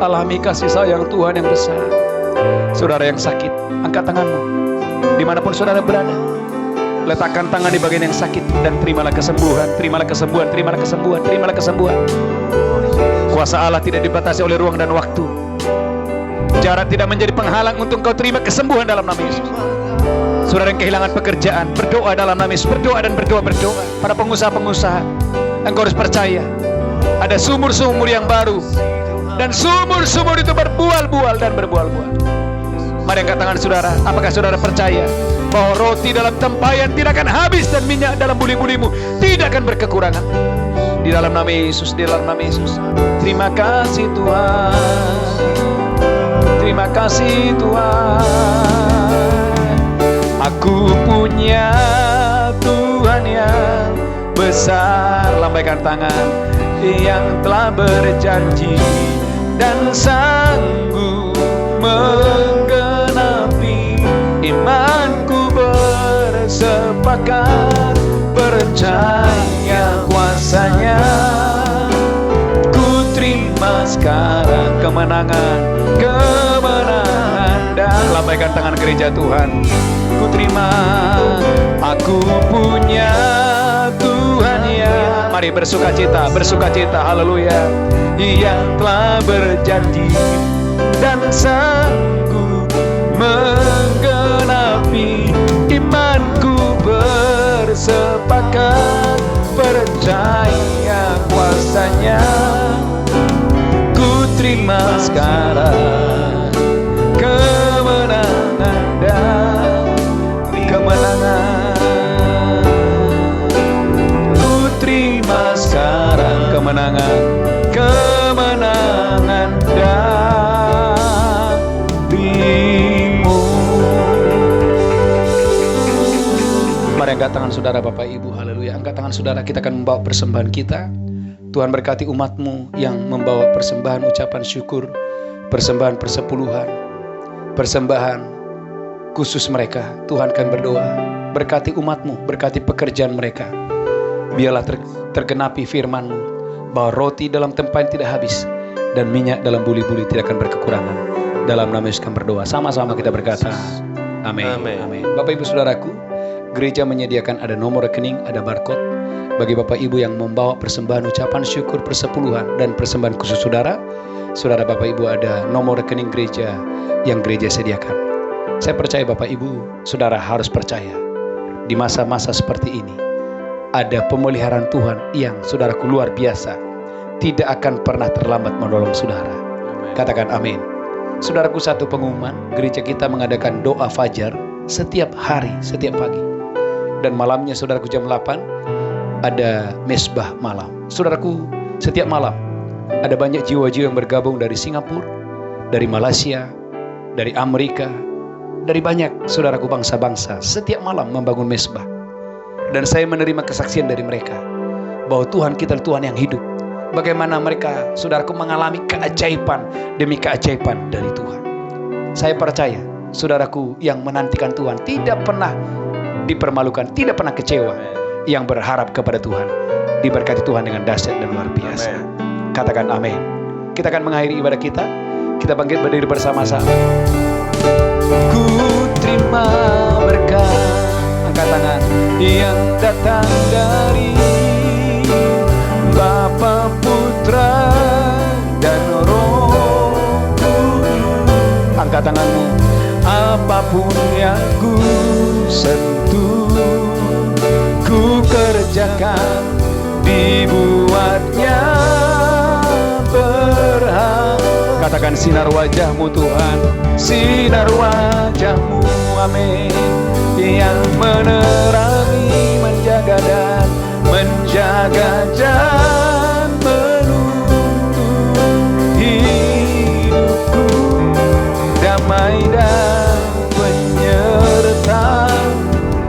Alami kasih sayang Tuhan yang besar. Saudara yang sakit, angkat tanganmu. Dimanapun saudara berada, letakkan tangan di bagian yang sakit dan terimalah kesembuhan. Terimalah kesembuhan, terimalah kesembuhan, terimalah kesembuhan. Kuasa Allah tidak dibatasi oleh ruang dan waktu. Jarak tidak menjadi penghalang untuk kau terima kesembuhan dalam nama Yesus. Saudara yang kehilangan pekerjaan, berdoa dalam nama Yesus. Berdoa dan berdoa. Para pengusaha-pengusaha, engkau harus percaya ada sumur-sumur yang baru, dan sumur-sumur itu berbual-bual dan berbual-bual. Mari angkat tangan saudara. Apakah saudara percaya bahwa roti dalam tempayan tidak akan habis dan minyak dalam buli-bulimu tidak akan berkekurangan? Di dalam nama Yesus, di dalam nama Yesus. Terima kasih Tuhan. Terima kasih Tuhan. Aku punya Tuhan yang besar. Lambaikan tangan. Yang telah berjanji dan sanggup menggenapi imanku, bersepakat percaya kuasanya. Ku terima sekarang kemenangan dan lambaikan tangan gereja Tuhan. Ku terima, aku punya Tuhan ya. Mari bersukacita, haleluya. Yang telah berjanji dan sanggup menggenapi imanku, bersepakat percaya kuasanya. Ku terima sekarang kemenangan dan kemenangan. Ku terima sekarang kemenangan darimu. Mari angkat tangan saudara Bapak Ibu, haleluya. Angkat tangan saudara, kita akan membawa persembahan kita. Tuhan berkati umat-Mu yang membawa persembahan ucapan syukur, persembahan persepuluhan, persembahan khusus mereka. Tuhan akan berdoa, berkati umat-Mu, berkati pekerjaan mereka. Biarlah tergenapi firman-Mu bahwa roti dalam tempayan tidak habis dan minyak dalam buli-buli tidak akan berkekurangan. Dalam nama Yesus kami berdoa. Sama-sama kita berkata, amin. Amin. Bapak Ibu Saudaraku, gereja menyediakan ada nomor rekening, ada barcode bagi Bapak Ibu yang membawa persembahan ucapan syukur persepuluhan dan persembahan khusus saudara. Saudara Bapak Ibu, ada nomor rekening gereja yang gereja sediakan. Saya percaya Bapak Ibu Saudara harus percaya di masa-masa seperti ini ada pemeliharaan Tuhan yang saudaraku luar biasa, tidak akan pernah terlambat menolong saudara. Katakan amin. Saudaraku, satu pengumuman, gereja kita mengadakan doa fajar setiap hari, setiap pagi. Dan malamnya saudaraku jam 8 ada mesbah malam. Saudaraku, setiap malam ada banyak jiwa-jiwa yang bergabung dari Singapura, dari Malaysia, dari Amerika, dari banyak saudaraku bangsa-bangsa. Setiap malam membangun mesbah. Dan saya menerima kesaksian dari mereka bahwa Tuhan kita Tuhan yang hidup. Bagaimana mereka, saudaraku, mengalami keajaiban demi keajaiban dari Tuhan. Saya percaya, saudaraku yang menantikan Tuhan tidak pernah dipermalukan, tidak pernah kecewa. Yang berharap kepada Tuhan diberkati Tuhan dengan dahsyat dan luar biasa. Katakan amin. Kita akan mengakhiri ibadah kita. Kita bangkit berdiri bersama-sama. Ku terima berkat, angkat tangan, yang datang dari Bapa, Putra, dan Roh Kudus. Angkat tanganmu. Apapun yang ku sentuh, ku kerjakan, dibuatnya berhak. Katakan sinar wajah-Mu Tuhan, sinar wajah-Mu, amin, yang menerangi, menjaga dan menuntun hidupku, damai dan penyerta.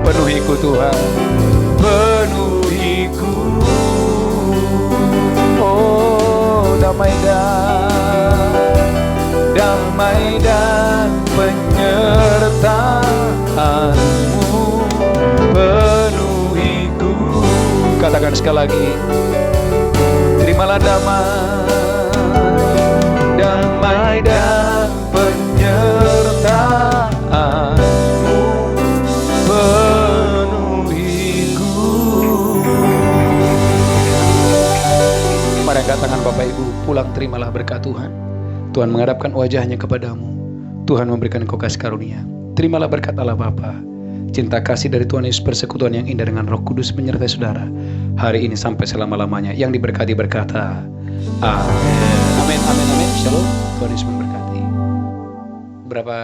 Penuhiku Tuhan, penuhiku, oh damai dan penyertaan-Mu, penuhiku. Katakan sekali lagi, terimalah damai dan penyertaan-Mu, penuhiku. Mari angkat tangan Bapak Ibu, pulang terimalah berkat Tuhan. Tuhan menghadapkan wajahnya kepadamu. Tuhan memberikan engkau kasih karunia. Terimalah berkat Allah Bapa, cinta kasih dari Tuhan Yesus, persekutuan yang indah dengan Roh Kudus menyertai saudara hari ini sampai selama-lamanya. Yang diberkati berkata amin. Amin, amin, amin. Shalom. Tuhan Yesus memberkati. Berapa